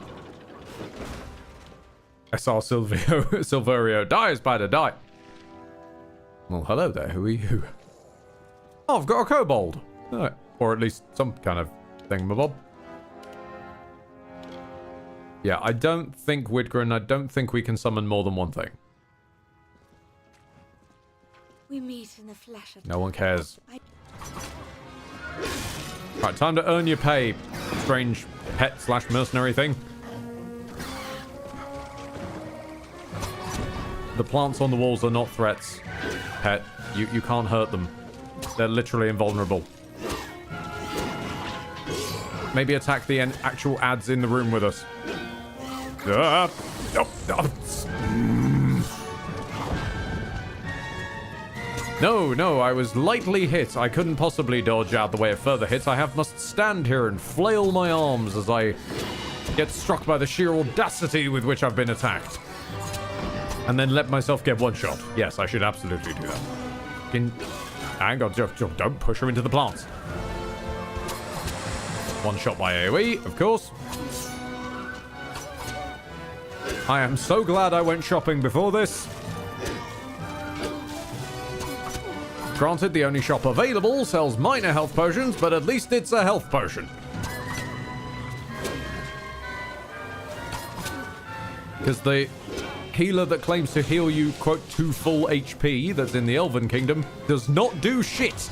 S2: I saw Silverio. Die, Spider, die! Well, hello there, who are you? Oh, I've got a kobold! Or at least some kind of thingamabob. Yeah, I don't think, Widgren, I don't think we can summon more than one thing.
S4: We meet in the flesh.
S2: No one cares. Right, time to earn your pay, strange pet / mercenary thing. The plants on the walls are not threats, pet. You can't hurt them. They're literally invulnerable. Maybe attack the actual ads in the room with us. No, I was lightly hit. I couldn't possibly dodge out the way of further hits. I must stand here and flail my arms as I get struck by the sheer audacity with which I've been attacked. And then let myself get one shot. Yes, I should absolutely do that. Hang on, don't push her into the plants. One shot by AoE, of course. I am so glad I went shopping before this. Granted, the only shop available sells minor health potions, but at least it's a health potion. Because the healer that claims to heal you, quote, to full HP that's in the Elven Kingdom does not do shit.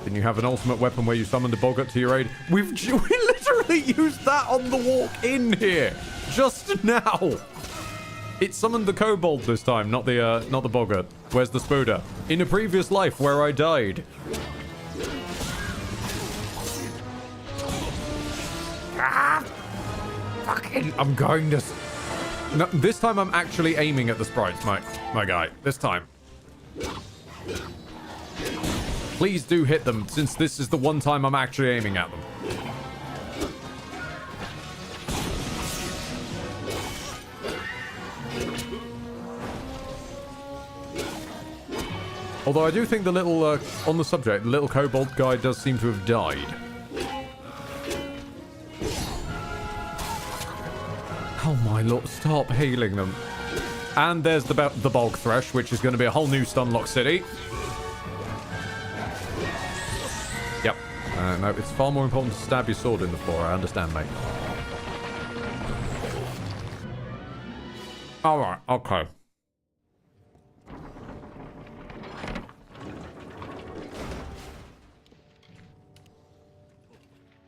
S2: Then you have an ultimate weapon where you summon the boggart to your aid. We literally used that on the walk in here just now. It summoned the kobold this time, not the boggart. Where's the spooder? In a previous life where I died. Fucking! I'm going to. No, this time I'm actually aiming at the sprites, my guy. This time. Please do hit them, since this is the one time I'm actually aiming at them. Although I do think the little, on the subject, the little kobold guy does seem to have died. Oh my lord, stop healing them. And there's the Bog Thresh, which is going to be a whole new Stunlock City. Yep. No, it's far more important to stab your sword in the floor, I understand, mate. Alright, okay.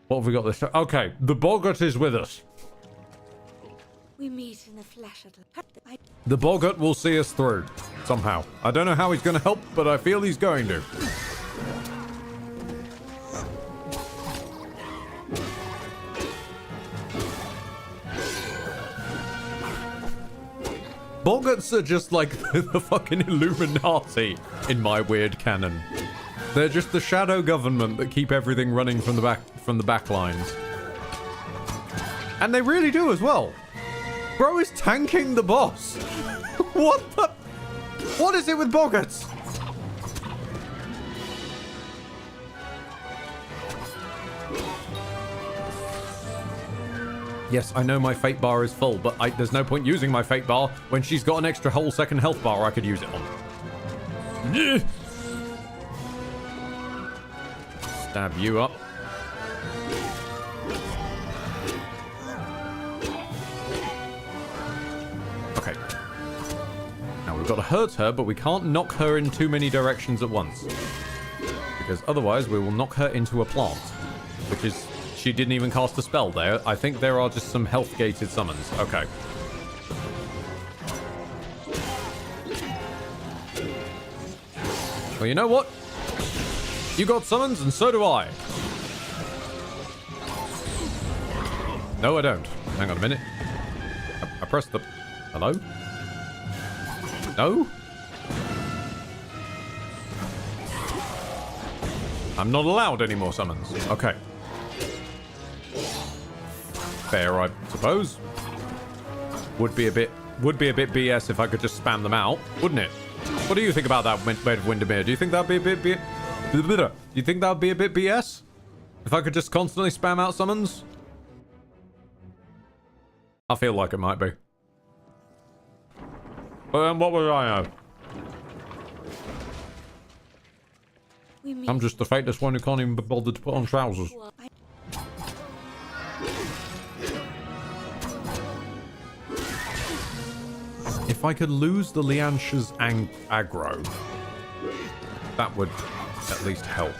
S2: What have we got this time? Okay, the boggart is with us.
S4: We meet in the flesh.
S2: The boggart will see us through, somehow. I don't know how he's going to help, but I feel he's going to. Boggarts are just like the fucking Illuminati in my weird canon. They're just the shadow government that keep everything running from the back lines. And they really do as well. Bro is tanking the boss. What the? What is it with boggarts? Yes, I know my fate bar is full, but there's no point using my fate bar when she's got an extra whole second health bar I could use it on. Stab you up. Okay. Now we've got to hurt her, but we can't knock her in too many directions at once. Because otherwise we will knock her into a plant. Which is... She didn't even cast a spell there. I think there are just some health-gated summons. Okay. Well, you know what? You got summons, and so do I. No, I don't. Hang on a minute. I pressed the... Hello? No? I'm not allowed any more summons. Okay. Fair, I suppose. Would be a bit BS if I could just spam them out, wouldn't it? What do you think about that, Maid of Windermere? Do you think that'd be a bit Do you think that'd be a bit BS? If I could just constantly spam out summons? I feel like it might be. But then what would I know? I'm just the faithless one who can't even be bothered to put on trousers. If I could lose the Liansh's aggro, that would at least help.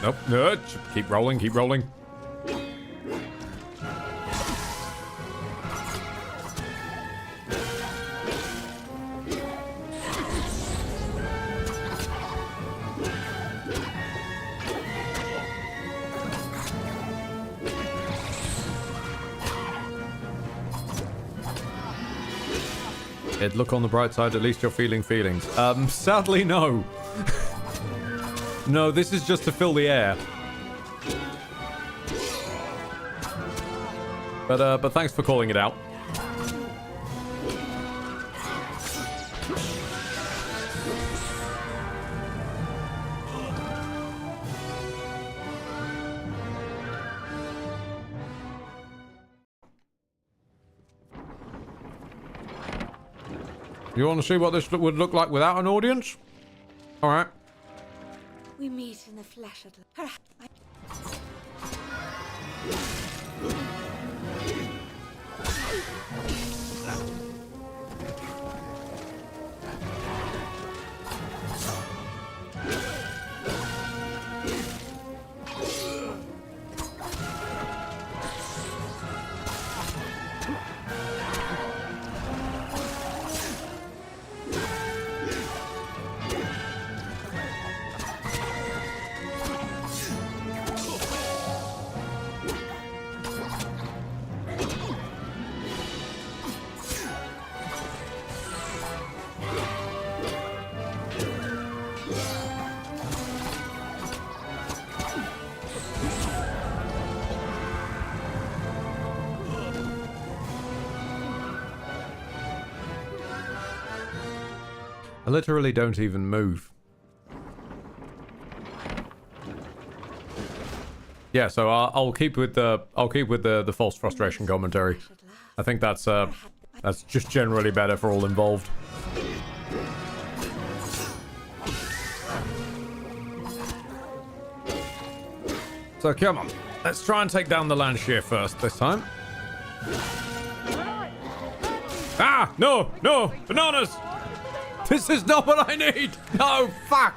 S2: Nope. No, keep rolling, keep rolling. Ed, look on the bright side, at least you're feeling feelings. Sadly, no. No, this is just to fill the air. But thanks for calling it out. You want to see what this would look like without an audience? All right.
S4: We meet in the flesh at last.
S2: I literally don't even move. Yeah, so I'll keep with the false frustration commentary. I think that's just generally better for all involved. So come on, let's try and take down the Lanshear first this time. Ah, no, no, bananas! This is not what I need! No, fuck!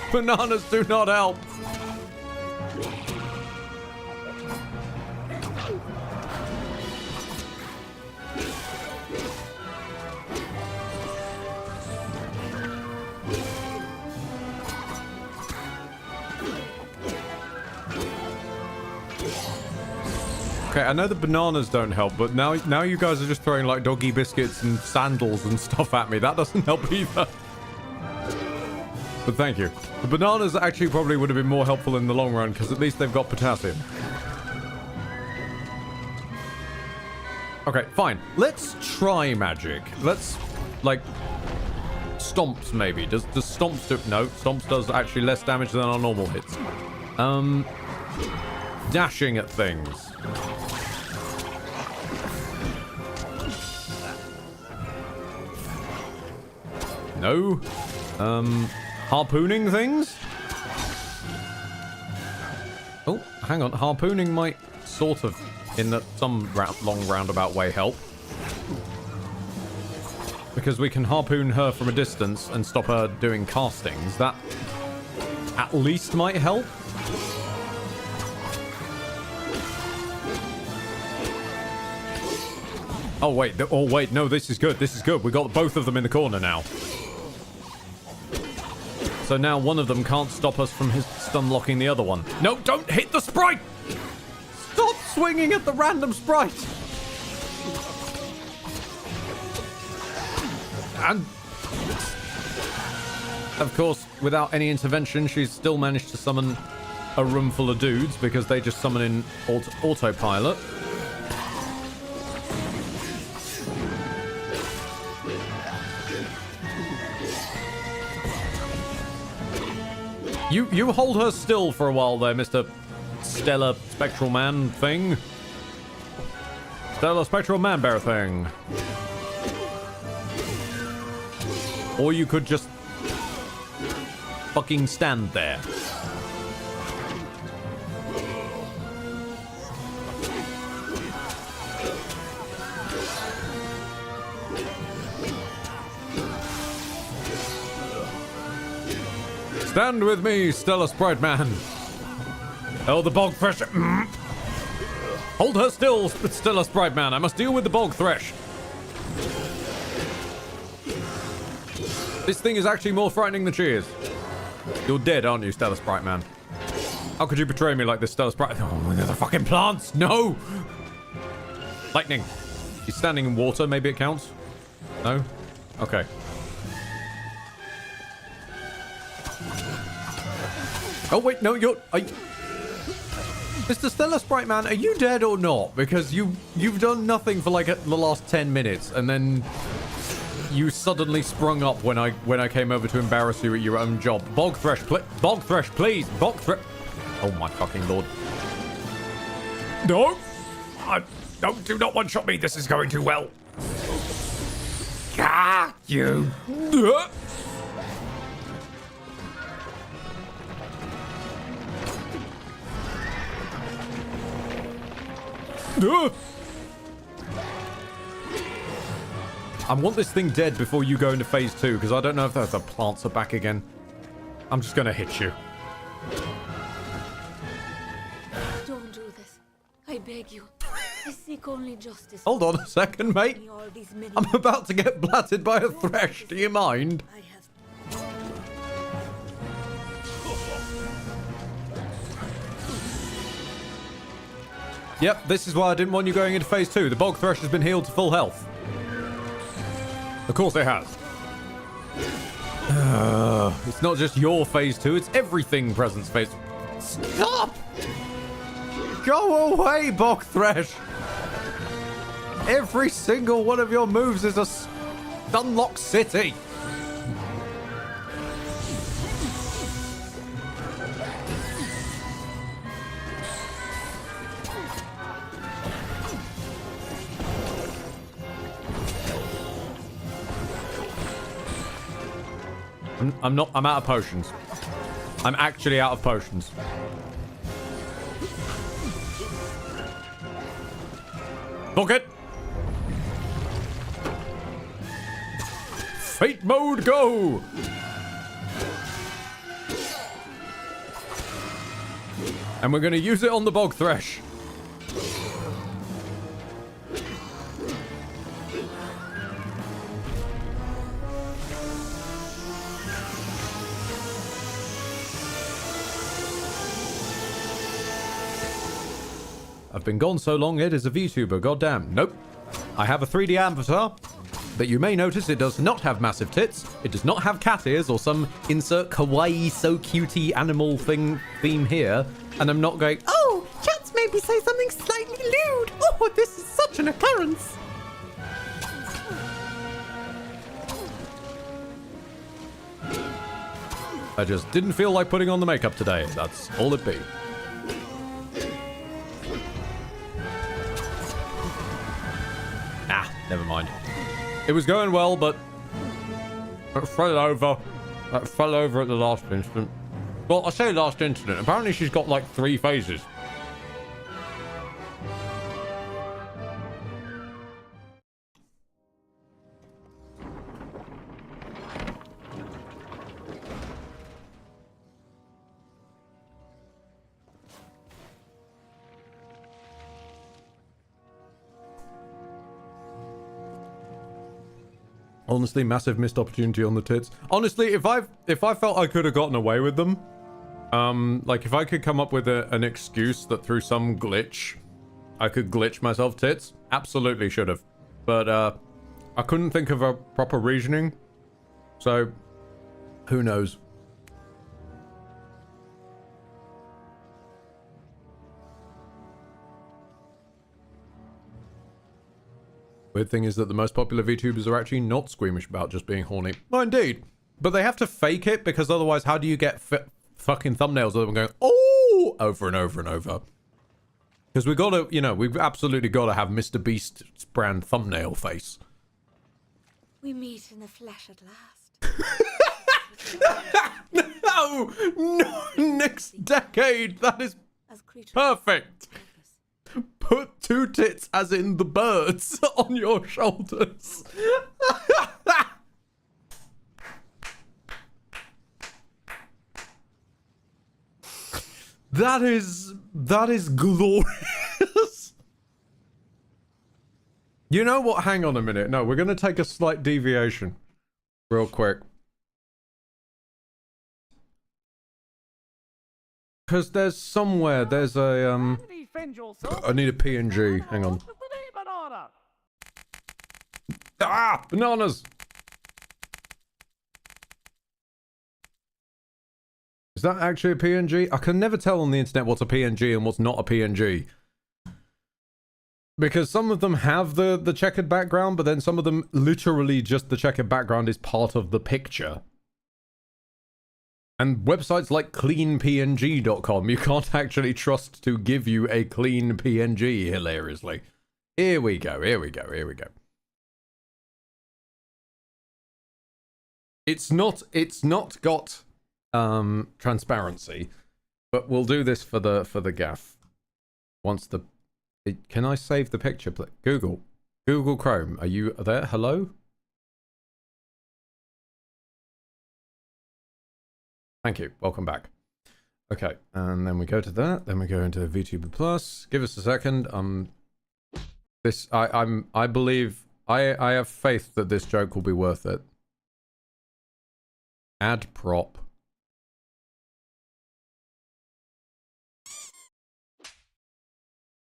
S2: Bananas do not help. Okay, I know the bananas don't help, but now you guys are just throwing like doggy biscuits and sandals and stuff at me. That doesn't help either. But thank you. The bananas actually probably would have been more helpful in the long run, because at least they've got potassium. Okay, fine. Let's try magic. Let's, like, stomps maybe. Does stomps do... No, stomps does actually less damage than our normal hits. Dashing at things. No. Harpooning things? Oh, hang on. Harpooning might sort of, in some long roundabout way, help. Because we can harpoon her from a distance and stop her doing castings. That at least might help. Oh, wait. Oh, wait. No, this is good. This is good. We got both of them in the corner now. So now one of them can't stop us from stun locking the other one. No, don't hit the sprite! Stop swinging at the random sprite! And... of course, without any intervention, she's still managed to summon a room full of dudes because they just summon in autopilot. You hold her still for a while there, Mr. Stellar Spectral Man thing. Stellar Spectral Man Bear thing. Or you could just fucking stand there. Stand with me, Stellar Sprite Man. Oh, the bog thresh. Hold her still, Stellar Sprite Man. I must deal with the bog thresh. This thing is actually more frightening than she is. You're dead, aren't you, Stellar Sprite Man? How could you betray me like this, Stellar Sprite? Oh, the fucking plants! No! Lightning. She's standing in water. Maybe it counts? No? Okay. Oh, wait, no, Mr. Stellar Sprite Man, are you dead or not? Because you've done nothing for, like, the last 10 minutes, and then you suddenly sprung up when I came over to embarrass you at your own job. Bog Thresh, please! Bog Thresh! Oh, my fucking lord. No! No, do not one-shot me. This is going too well. Ah, you... I want this thing dead before you go into phase 2, because I don't know if the plants are back again. I'm just gonna hit you.
S4: Don't do this. I beg you. I seek only justice.
S2: Hold on a second, mate. I'm about to get blatted by a thresh. Do you mind?
S4: I have...
S2: Yep, this is why I didn't want you going into phase 2. The bog thresh has been healed to full health. Of course it has. It's not just your phase 2, it's everything present's phase. Stop! Go away, bog thresh! Every single one of your moves is a Stunlock City. I'm out of potions. I'm actually out of potions. Book it! Fate mode, go! And we're gonna use it on the bog thresh. I've been gone so long, it is a VTuber, goddamn. Nope. I have a 3D avatar, but you may notice it does not have massive tits, it does not have cat ears or some insert kawaii so cutie animal theme here, and I'm not going, oh, cats maybe say something slightly lewd. Oh, this is such an occurrence. I just didn't feel like putting on the makeup today. That's all it be. Never mind. It was going well, but it fell over. It fell over at the last instant. Well, I say last instant. Apparently she's got like 3 phases. Honestly, massive missed opportunity on the tits. Honestly, if I felt I could have gotten away with them, like if I could come up with an excuse that through some glitch I could glitch myself tits, absolutely should have. But I couldn't think of a proper reasoning, so who knows. Weird thing is that the most popular VTubers are actually not squeamish about just being horny. Well, indeed. But they have to fake it, because otherwise how do you get fucking thumbnails of them going, oh, over and over and over? Because we've got to, you know, we've absolutely got to have Mr. Beast's brand thumbnail face.
S4: We meet in the flesh at last.
S2: No! No! Next decade! That is perfect! Put 2 tits, as in the birds, on your shoulders. That is glorious. You know what? Hang on a minute. No, we're going to take a slight deviation. Real quick. Because there's somewhere, there's a, I need a PNG. Hang on. Ah! Bananas! Is that actually a PNG? I can never tell on the internet what's a PNG and what's not a PNG. Because some of them have the checkered background, but then some of them literally just the checkered background is part of the picture. And websites like cleanpng.com, you can't actually trust to give you a clean PNG, hilariously. Here we go, here we go, here we go. It's not got transparency, but we'll do this for the gaff. Once can I save the picture, please? Google Chrome, are you there? Hello? Thank you. Welcome back. Okay, and then we go to that. Then we go into VTuber Plus. Give us a second. I believe I have faith that this joke will be worth it. Add prop.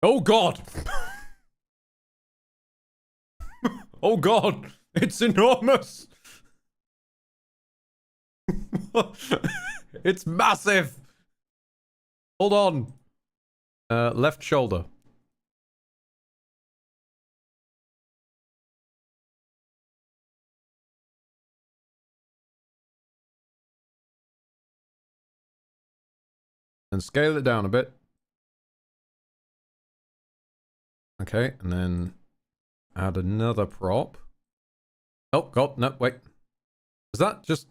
S2: Oh God! Oh God! It's enormous! It's massive! Hold on. Left shoulder. And scale it down a bit. Okay, and then add another prop. Oh God, no, wait. Is that just...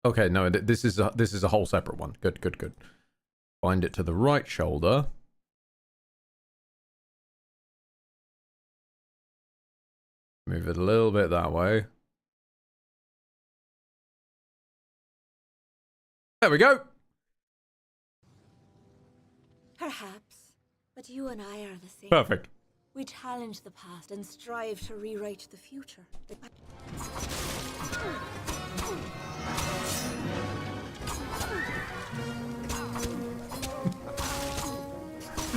S2: Okay, no, this is a whole separate one. Good, good, good. Find it to the right shoulder. Move it a little bit that way. There we go.
S4: Perhaps, but you and I are the same.
S2: Perfect.
S4: We challenge the past and strive to rewrite the future.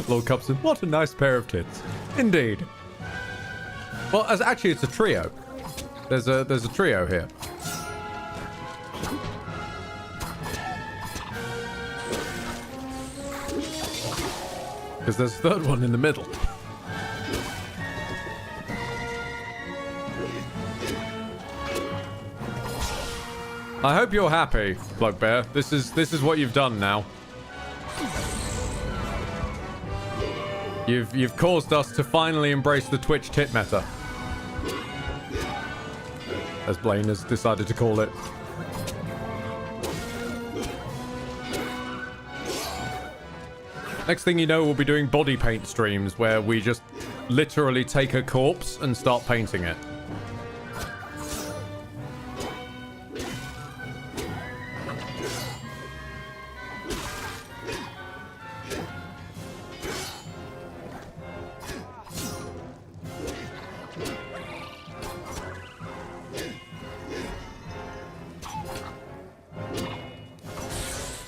S2: Lord Cupson, what a nice pair of tits. Indeed. Well, actually, it's a trio. There's a trio here. Because there's a third one in the middle. I hope you're happy, Bugbear. This is what you've done now. You've caused us to finally embrace the Twitch tit meta, as Blaine has decided to call it. Next thing you know, we'll be doing body paint streams where we just literally take a corpse and start painting it.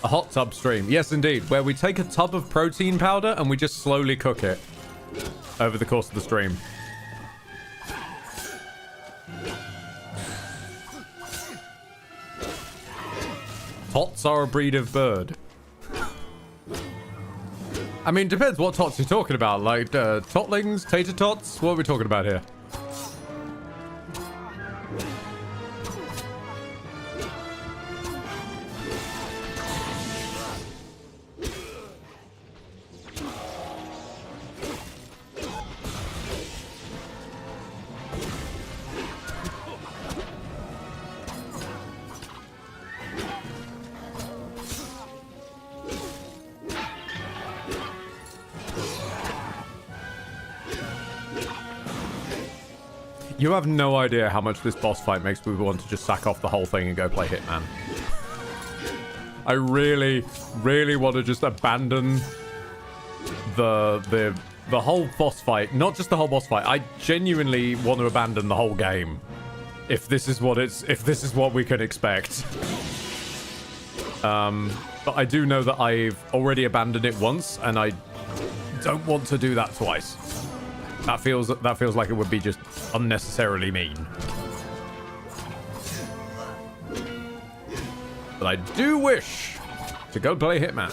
S2: A hot tub stream. Yes, indeed. Where we take a tub of protein powder and we just slowly cook it over the course of the stream. Tots are a breed of bird. I mean, depends what tots you're talking about. Like, totlings, tater tots? What are we talking about here? You have no idea how much this boss fight makes me want to just sack off the whole thing and go play Hitman. I really, really want to just abandon the whole boss fight. Not just the whole boss fight. I genuinely want to abandon the whole game. If this is what we can expect. But I do know that I've already abandoned it once, and I don't want to do that twice. That feels like it would be just unnecessarily mean. But I do wish to go play Hitman.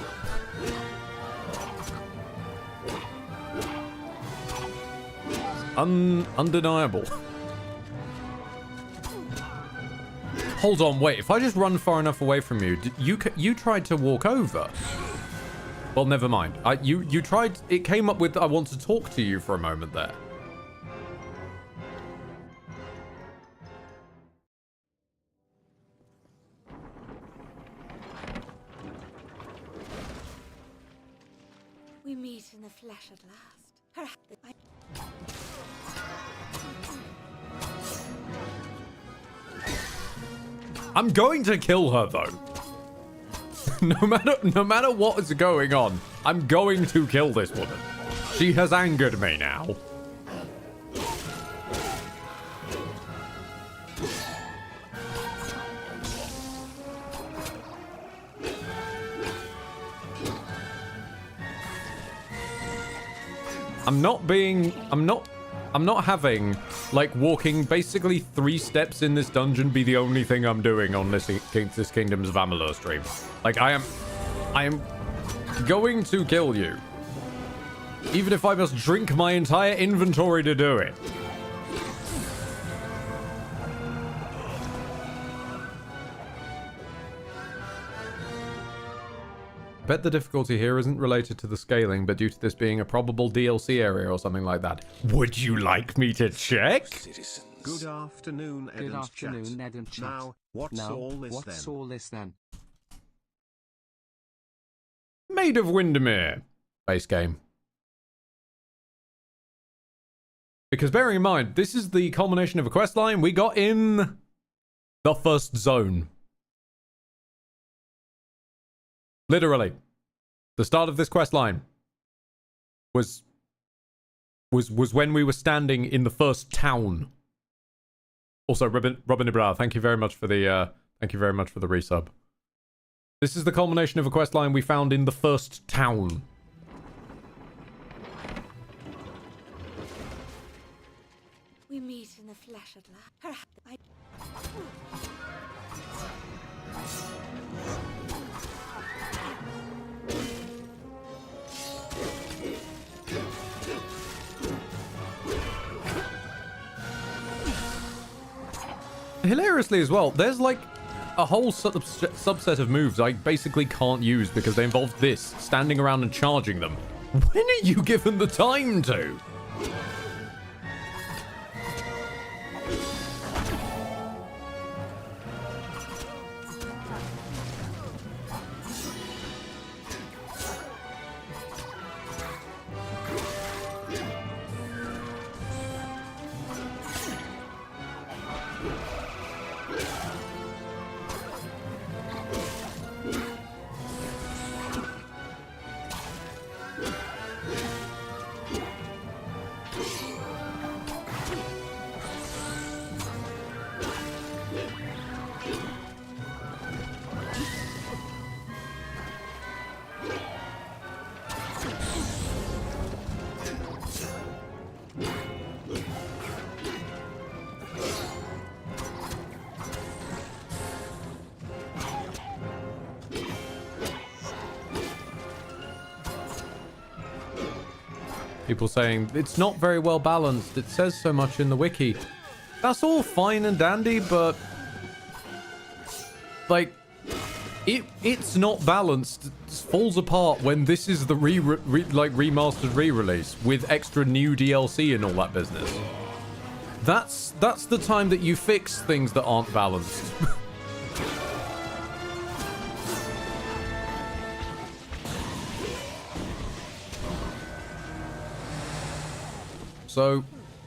S2: Undeniable. Hold on, wait. If I just run far enough away from you, you tried to walk over. Well, never mind. You tried. It came up with I want to talk to you for a moment there.
S4: We meet in the flesh at last.
S2: I'm going to kill her though. No matter what is going on, I'm going to kill this woman. She has angered me now. I'm not having, like, walking basically 3 steps in this dungeon be the only thing I'm doing on this Kingdoms of Amalur stream. Like, I am going to kill you. Even if I must drink my entire inventory to do it. Bet the difficulty here isn't related to the scaling, but due to this being a probable DLC area or something like that. Would you like me to check?
S8: Good afternoon, Ed and Chat. Now, what's all this then?
S2: Maid of Windermere. Base game. Because bearing in mind, this is the culmination of a quest line we got in the first zone. Literally. The start of this quest line was when we were standing in the first town. Also, Robin Ibra, thank you very much for the resub. This is the culmination of a quest line we found in the first town.
S4: We meet in the flesh at last.
S2: Hilariously as well, there's like a whole subset of moves I basically can't use because they involve this, standing around and charging them. When are you given the time to? people saying it's not very well balanced. It says so much in the wiki. That's all fine and dandy, but like it's not balanced. It falls apart when this is the remastered re-release with extra new DLC and all that business. That's the time that you fix things that aren't balanced. So,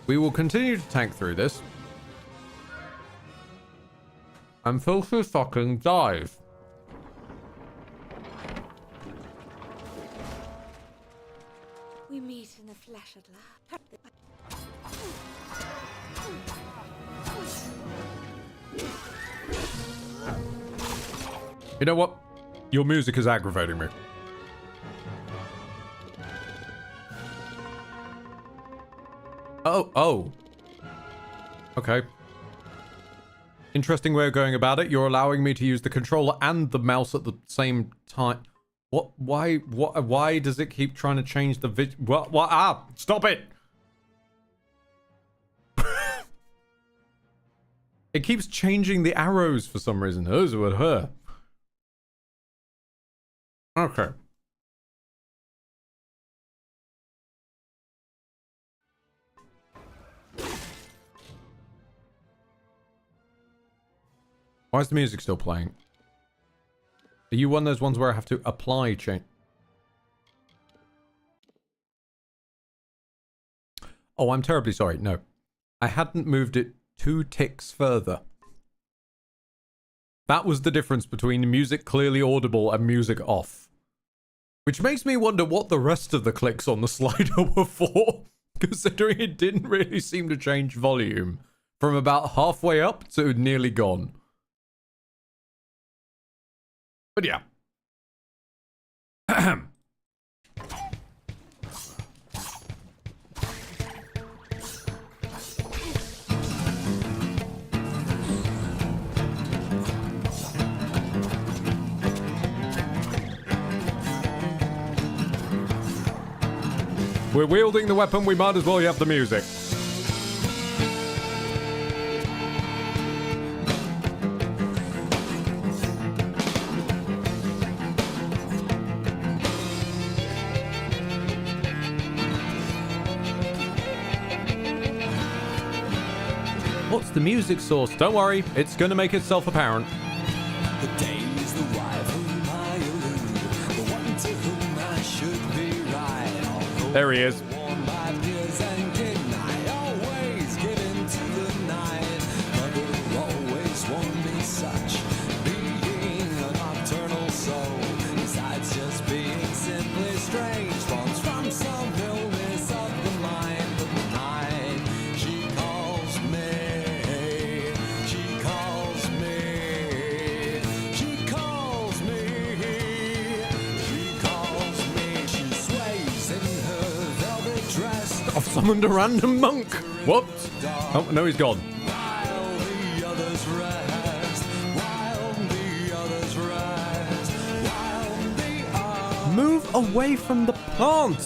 S2: we will continue to tank through this. And filthy fucking dive.
S4: We meet in the flesh at last.
S2: You know what? Your music is aggravating me. Oh. Okay. Interesting way of going about it. You're allowing me to use the controller and the mouse at the same time. What? Why does it keep trying to change the What? Ah! Stop it! It keeps changing the arrows for some reason. Those would hurt. Okay. Why is the music still playing? Are you one of those ones where I have to apply change? Oh, I'm terribly sorry. No. I hadn't moved it 2 ticks further. That was the difference between music clearly audible and music off. Which makes me wonder what the rest of the clicks on the slider were for. Considering it didn't really seem to change volume from about halfway up to nearly gone. But yeah. We're wielding the weapon, we might as well have the music. What's the music source? Don't worry, it's going to make itself apparent.
S9: The day is the wife whom I elude, the one to whom I should be right.
S2: There he is.
S9: Worn by peers and kid, I always give in to the night. Mother always warned me such, being a nocturnal soul. Besides just being simply strange, spawns from some illness of the mind. But the night she calls me, she calls me, she calls me, she calls me. She sways in her velvet dress.
S2: I've summoned a random monk. Whoops. Oh, no, he's gone.
S9: While the others rest, while the others rest, while the others
S2: Move away from the plant.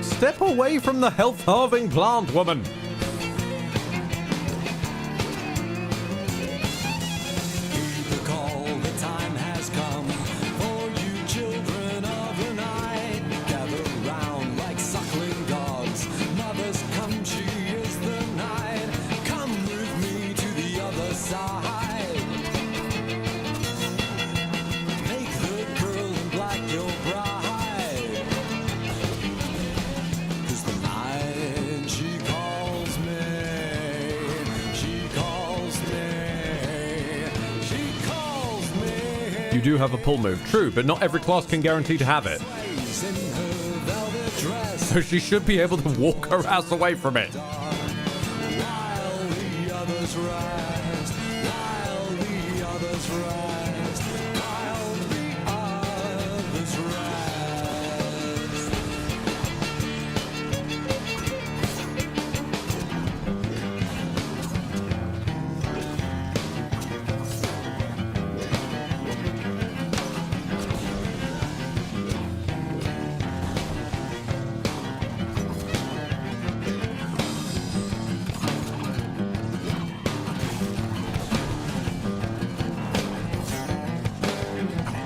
S2: Step away from the health-halving plant, woman.
S9: the call, the time has come for you children of the night. Gather round like suckling dogs. Mothers come, she is the night. Come with me to the other side. Make the girl in black your bride. 'Cause the night she calls me, she calls me, she calls me.
S2: You do have a pull move. True, but not every class can guarantee to have it.
S9: Sways in her velvet dress.
S2: So she should be able to walk her ass away from it.
S9: While the others rest, while the others rest, while the others rest.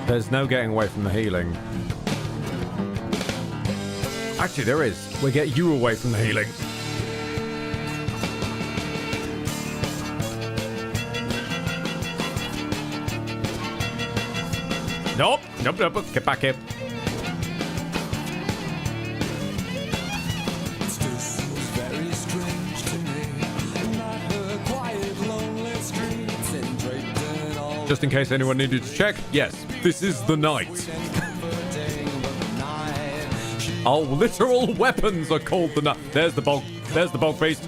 S2: There's no getting away from the healing. Actually, there is. We'll get you away from the healing. Nope. Nope, nope. Get back here. Just in case anyone needed to check, yes, this is the night. Our literal weapons are called the night. There's the bog. There's the bog beast.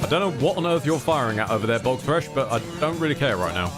S2: I don't know what on earth you're firing at over there, Bog Thresh, but I don't really care right now.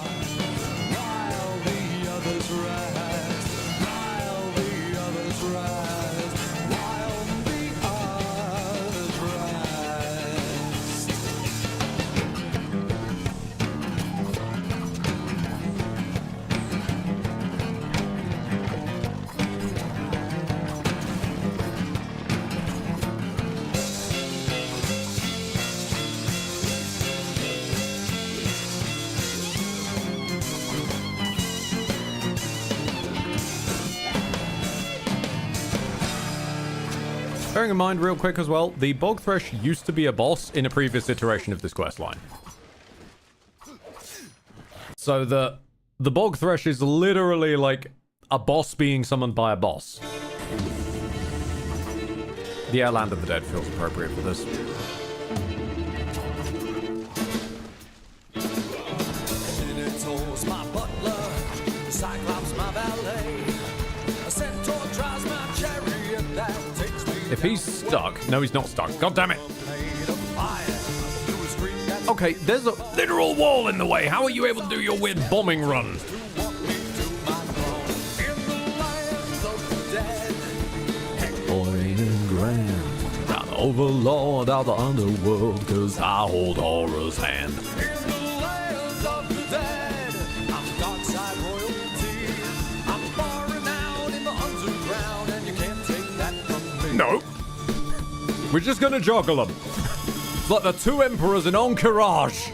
S2: Bearing in mind real quick as well, the Bog Thresh used to be a boss in a previous iteration of this questline. So the Bog Thresh is literally like a boss being summoned by a boss. Yeah, Land of the Dead feels appropriate for this.
S9: Minotaur's my butler, Cyclops my valet, a centaur drives my chariot that takes me.
S2: If he's stuck... No, he's not stuck. God damn it. Okay, there's a literal wall in the way. How are you able to do your weird bombing run? I'm the overlord of the underworld, cause I hold Horror's hand. No. We're just gonna joggle them. It's like the two emperors in Encourage.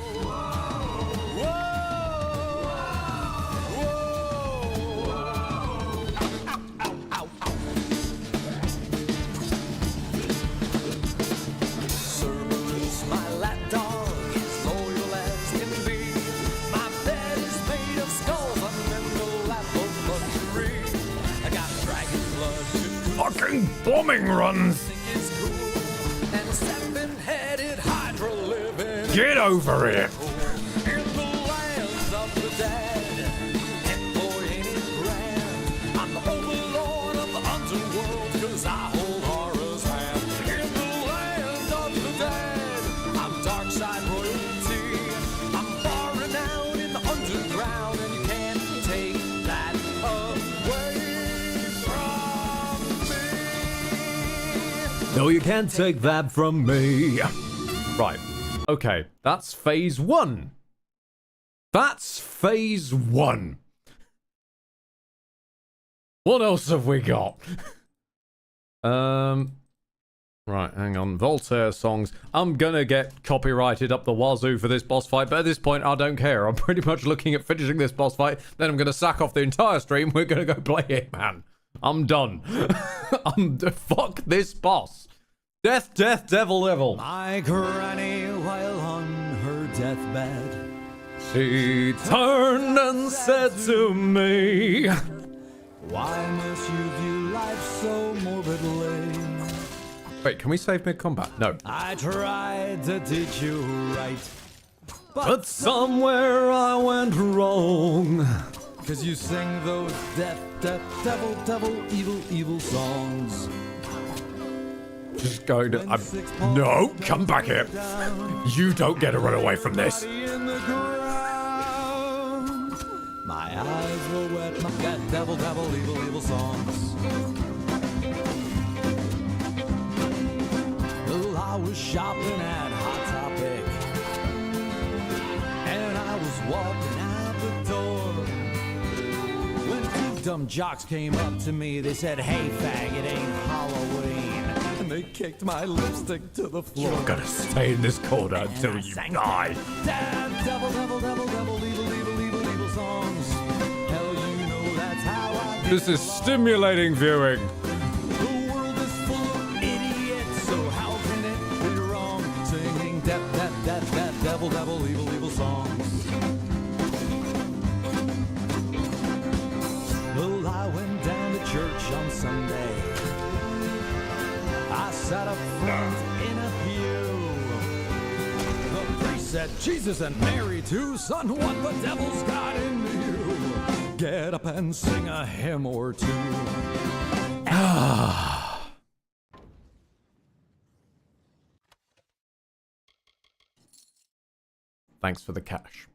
S9: Cerberus, my lapdog, is loyal as can be. My bed is made of skulls. I'm in the lap of luxury. I got dragon blood to
S2: fucking bombing runs.
S9: and a seven-headed hydra living.
S2: Get over it.
S9: In the lands of the dead. And boy, ain't it grand. I'm the overlord of the underworld, cause I hold horror's hand. In the land of the dead, I'm dark side royalty. I'm far renowned in the underground, and you can't take that away from me.
S2: No, you can't take that from me. Right. Okay. That's phase one. That's phase one. What else have we got? Right, hang on. Voltaire songs. I'm gonna get copyrighted up the wazoo for this boss fight, but at this point, I don't care. I'm pretty much looking at finishing this boss fight, then I'm gonna sack off the entire stream. We're gonna go play Hitman. I'm done. Fuck this boss. Death, death, devil, devil.
S9: My granny, while on her deathbed,
S2: She turned and said to me,
S9: why must you view life so morbidly?
S2: wait, can we save mid-combat? No.
S9: I tried to teach you right,
S2: But somewhere I went wrong.
S9: cause you sing those death, devil, evil songs.
S2: Just going to... No, come back here. You don't get to run away from this.
S9: In the ground. My eyes were wet, my devil, evil songs. Well, I was shopping at Hot Topic, and I was walking out the door, when two dumb jocks came up to me. They said, hey fag, it ain't Halloween. And he kicked my lipstick to the floor.
S2: You're gonna stay in this corner until you die.
S9: Damn, devil, evil songs. Hell, you know that's how I
S2: This is stimulating viewing.
S9: The world is full of idiots, so how can it be wrong? Singing that devil, evil songs. Well, I went down to church on Sunday. I sat up front in a pew. The priest said, Jesus and Mary too, son, what the devil's got in you? Get up and sing a hymn or two.
S2: Thanks for the cash.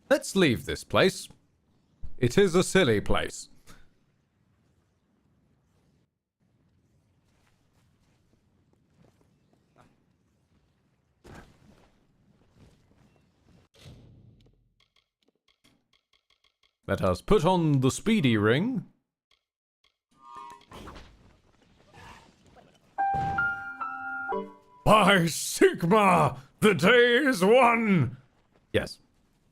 S2: Let's leave this place. It is a silly place. Let us put on the speedy ring. By Sigma, the day is won! Yes.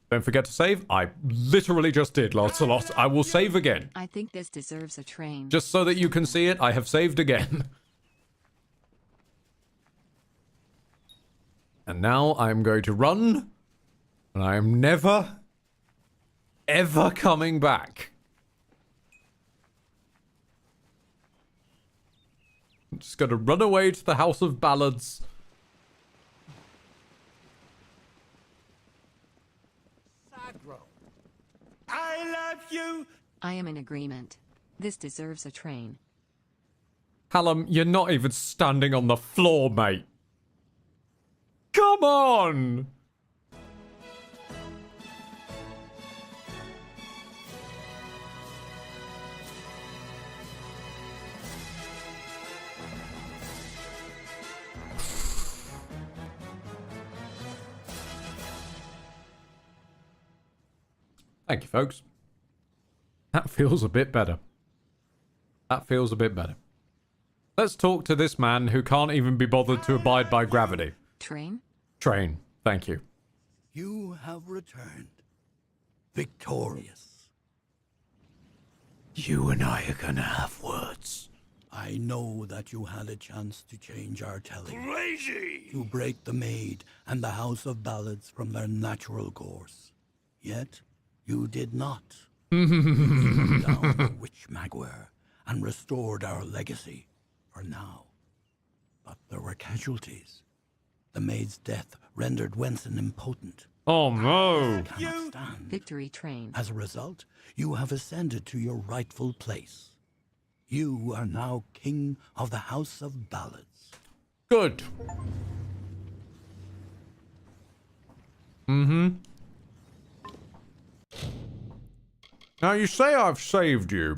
S2: Don't forget to save. I literally just did, Lancelot. I will save again.
S3: I think this deserves a train.
S2: Just so that you can see it, I have saved again. And now I'm going to run. And I am never, ever coming back. I'm just going to run away to the House of Ballads.
S1: I love you.
S3: I am in agreement. This deserves a train.
S2: Callum, you're not even standing on the floor, mate. Come on! Thank you, folks. That feels a bit better. That feels a bit better. Let's talk to this man who can't even be bothered to abide by gravity.
S3: Train?
S2: Train. Thank you.
S10: You have returned. Victorious.
S1: You and I are gonna have words.
S10: I know that you had a chance to change our telling.
S1: Crazy!
S10: To break the Maid and the House of Ballads from their natural course. Yet, you did not. You took down the Witch Magware and restored our legacy for now. But there were casualties. The Maid's death rendered Wenson impotent.
S2: Oh no!
S10: Cannot stand.
S3: Victory train.
S10: As a result, you have ascended to your rightful place. You are now king of the House of Ballads.
S2: Good. Mm-hmm. Now you say I've saved you.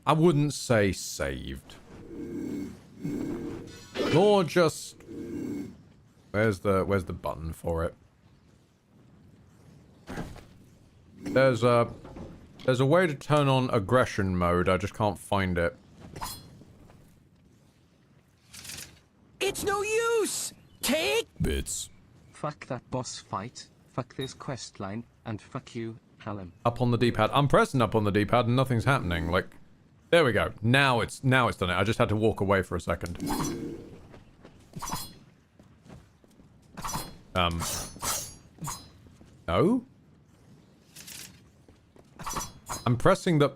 S2: I wouldn't say saved. More just... Where's the button for it? There's a way to turn on aggression mode. I just can't find it.
S11: It's no use! Take
S2: Bits.
S12: Fuck that boss fight, fuck this quest line, and fuck you, Callum.
S2: Up on the D-pad. I'm pressing up on the D-pad and nothing's happening. Like, there we go. Now it's done it. I just had to walk away for a second. No? I'm pressing the...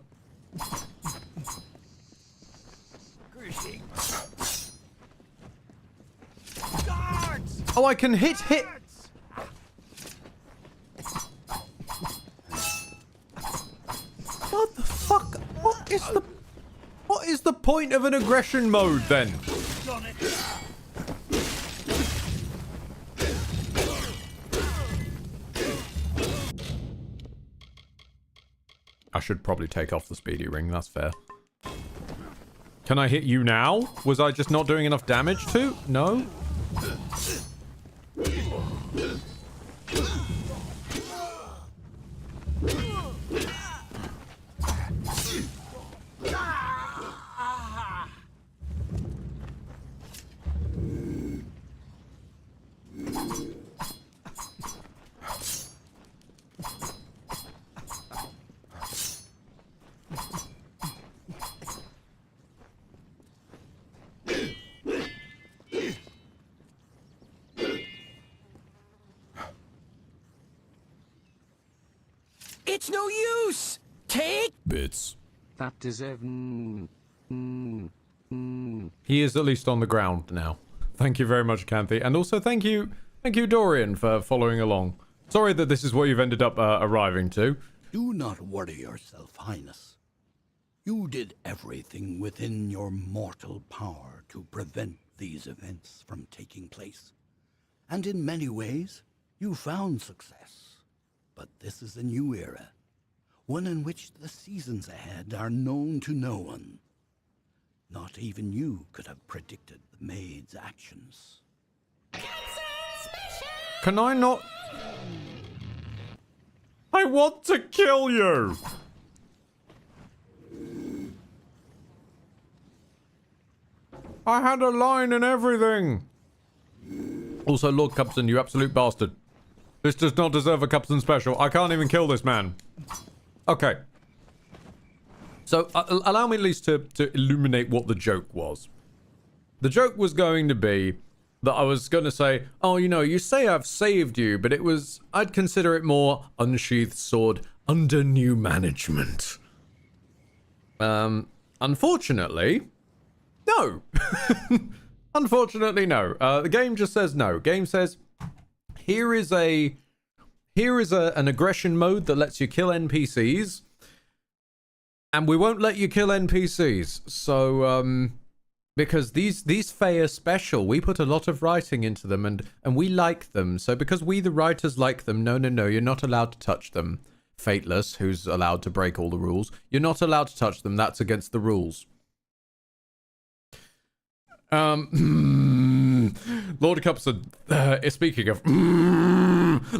S2: Oh, I can hit. What the fuck? What is the point of an aggression mode then? I should probably take off the speedy ring, that's fair. Can I hit you now? Was I just not doing enough damage to? No?
S11: It's no use! Take
S2: bits.
S12: That deserve...
S2: He is at least on the ground now. Thank you very much, Canthy. And also thank you, Dorian, for following along. Sorry that this is what you've ended up arriving to.
S10: Do not worry yourself, Highness. You did everything within your mortal power to prevent these events from taking place. And in many ways, you found success. But this is a new era, one in which the seasons ahead are known to no one. Not even you could have predicted the maid's actions.
S2: Can I not? I want to kill you! I had a line and everything! Also, Lord Cupson, you absolute bastard. This does not deserve a Cupson special. I can't even kill this man. Okay. So, allow me at least to illuminate what the joke was. The joke was going to be that I was going to say, oh, you know, you say I've saved you, but it was, I'd consider it more unsheathed sword under new management. Unfortunately, no. Unfortunately, no. The game just says no. Game says, here is an aggression mode that lets you kill NPCs, and we won't let you kill NPCs. So, because these Fae are special, we put a lot of writing into them, and we like them. So because we the writers like them, no, you're not allowed to touch them. Fateless, who's allowed to break all the rules, you're not allowed to touch them. That's against the rules. Lord Cupson, speaking of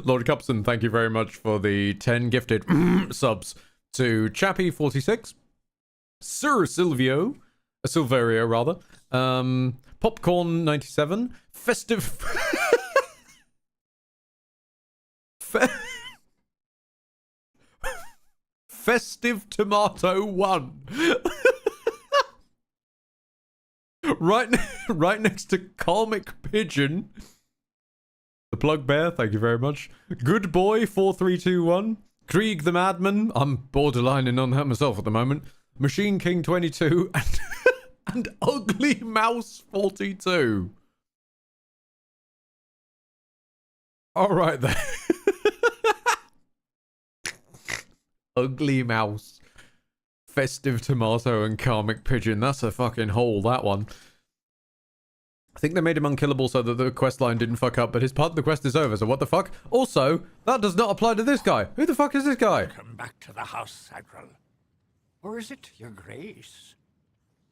S2: Lord Cupson, thank you very much for the 10 gifted subs to Chappie46, Sir Silverio rather, Popcorn97, Festive Festive Tomato 1. Right next to Karmic Pigeon. The Plug Bear, thank you very much. Good Boy 4321. Krieg the Madman. I'm borderlining on that myself at the moment. Machine King 22 and Ugly Mouse 42. Alright then. Ugly Mouse. Festive Tomato and Karmic Pigeon. That's a fucking hole, that one. I think they made him unkillable so that the quest line didn't fuck up, but his part of the quest is over, so what the fuck? Also, that does not apply to this guy. Who the fuck is this guy?
S13: Come back to the house, Sagral. Or is it your grace?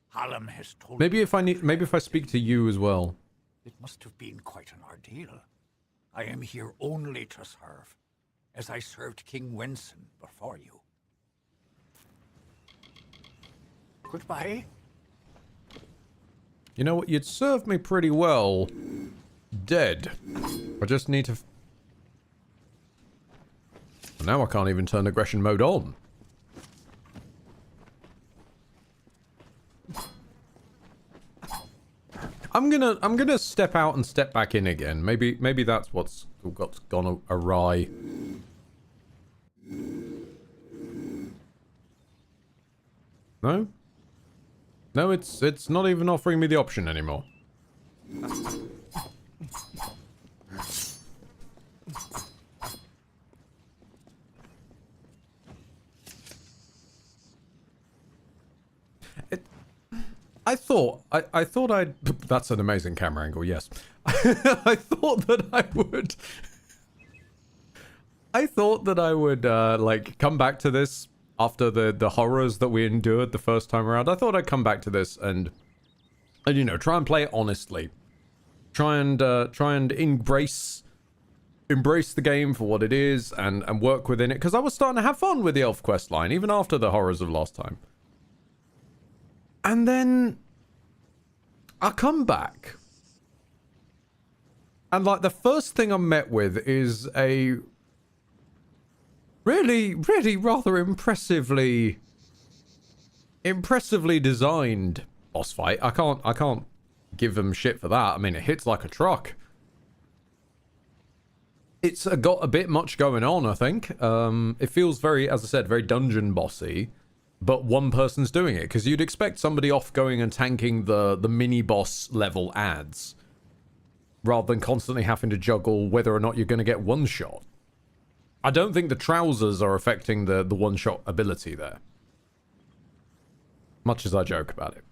S13: Hallam has told
S2: maybe if I speak to you as well.
S13: It must have been quite an ordeal. I am here only to serve, as I served King Wenson before you. Goodbye.
S2: You know what? You'd served me pretty well. Dead. I just need to... Now I can't even turn aggression mode on. I'm gonna step out and step back in again. Maybe that's what's gone awry. No? No, it's not even offering me the option anymore. I thought I'd... That's an amazing camera angle, yes. I thought that I would like come back to this after the horrors that we endured the first time around. I thought I'd come back to this and you know, try and play it honestly. Try and embrace the game for what it is and work within it, because I was starting to have fun with the elf quest line even after the horrors of last time. And then I come back and like the first thing I'm met with is a really rather impressively designed boss fight. I can't give them shit for that. I mean, it hits like a truck. it's got a bit much going on, I think. It feels very, as I said, very dungeon bossy, but one person's doing it, because you'd expect somebody off going and tanking the mini boss level ads, rather than constantly having to juggle whether or not you're going to get one shot. I don't think the trousers are affecting the one shot ability there, much as I joke about it.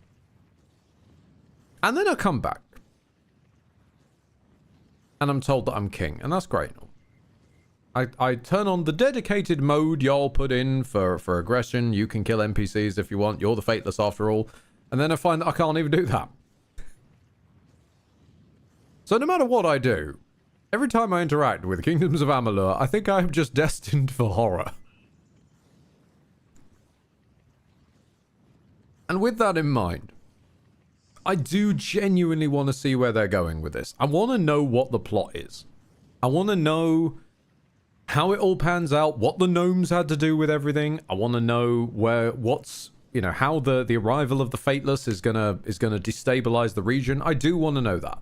S2: And then I come back, and I'm told that I'm king, and that's great. I turn on the dedicated mode y'all put in for aggression. You can kill NPCs if you want. You're the Fateless after all. And then I find that I can't even do that. So no matter what I do, every time I interact with Kingdoms of Amalur, I think I am just destined for horror. And with that in mind, I do genuinely want to see where they're going with this. I want to know what the plot is. I want to know how it all pans out, what the gnomes had to do with everything. I want to know how the arrival of the Fateless is gonna destabilize the region. I do want to know that,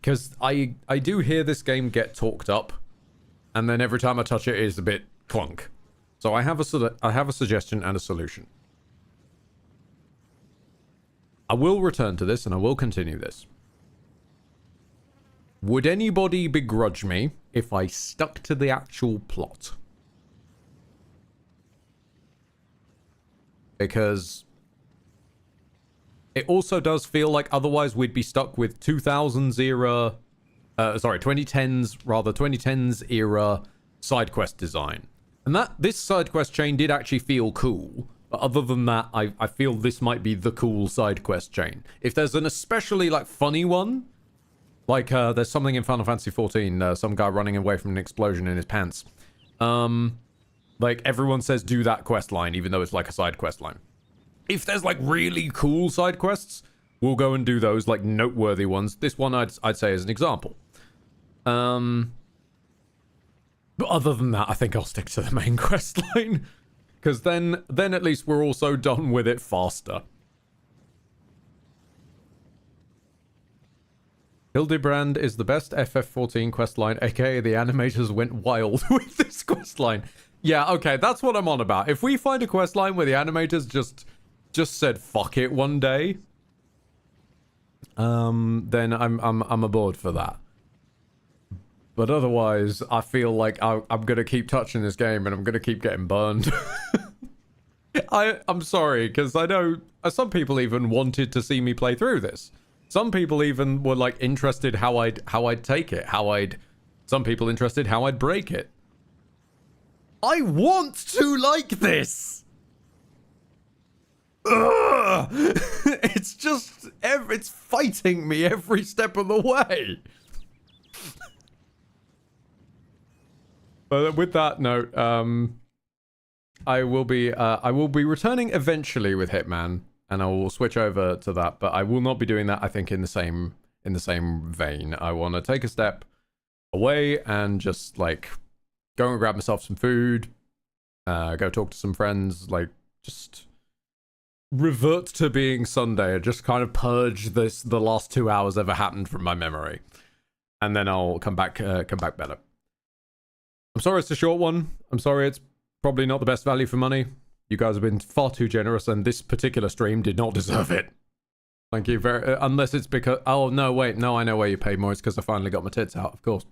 S2: because I do hear this game get talked up, and then every time I touch it, it is a bit clunk. So I have a suggestion and a solution. I will return to this, and I will continue this. Would anybody begrudge me if I stuck to the actual plot? Because it also does feel like otherwise we'd be stuck with 2010s era side quest design. And this side quest chain did actually feel cool. But other than that, I feel this might be the cool side quest chain. If there's an especially funny one, like, there's something in Final Fantasy XIV, some guy running away from an explosion in his pants. Like, everyone says do that quest line, even though it's like a side quest line. If there's, really cool side quests, we'll go and do those, noteworthy ones. This one I'd say is an example. But other than that, I think I'll stick to the main quest line. Because then at least we're also done with it faster. Hildebrand is the best FF14 questline, aka the animators went wild with this questline. Yeah, okay, that's what I'm on about. If we find a questline where the animators just said fuck it one day, then I'm aboard for that. But otherwise, I feel like I'm gonna keep touching this game and I'm gonna keep getting burned. I'm sorry, because I know some people even wanted to see me play through this. Some people even were interested how I'd take it, some people interested how I'd break it. I want to like this. Ugh! It's just it's fighting me every step of the way. But with that note, I will be returning eventually with Hitman. And I will switch over to that, but I will not be doing that, I think, in the same vein. I want to take a step away and just, go and grab myself some food, go talk to some friends, just revert to being Sunday and just kind of purge the last 2 hours ever happened from my memory. And then I'll come back better. I'm sorry it's a short one. I'm sorry it's probably not the best value for money. You guys have been far too generous, and this particular stream did not deserve it. Thank you very... unless it's because... Oh, no, wait. No, I know why you paid more. It's because I finally got my tits out, of course.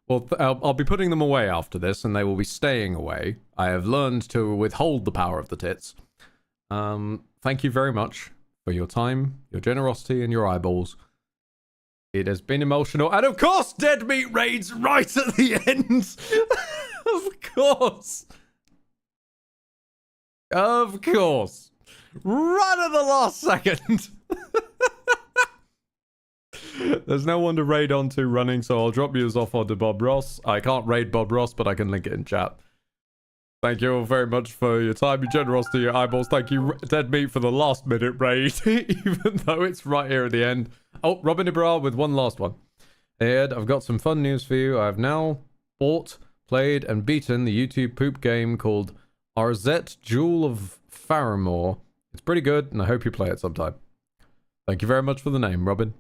S2: Well, I'll be putting them away after this, and they will be staying away. I have learned to withhold the power of the tits. Thank you very much for your time, your generosity, and your eyeballs. It has been emotional. And, of course, Dead Meat raids right at the end. Of course. Of course. Right at the last second. There's no one to raid onto running, so I'll drop you off onto Bob Ross. I can't raid Bob Ross, but I can link it in chat. Thank you all very much for your time, your generosity, your eyeballs. Thank you, Dead Meat, for the last minute raid, even though it's right here at the end. Oh, Robin Ibra with one last one. Hey Ed, I've got some fun news for you. I've now bought, played, and beaten the YouTube poop game called Arzette Jewel of Faramore. It's pretty good, and I hope you play it sometime. Thank you very much for the name, Robin.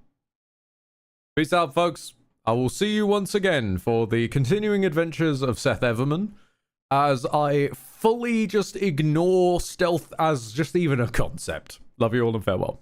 S2: Peace out, folks. I will see you once again for the continuing adventures of Seth Everman, as I fully just ignore stealth as just even a concept. Love you all and farewell.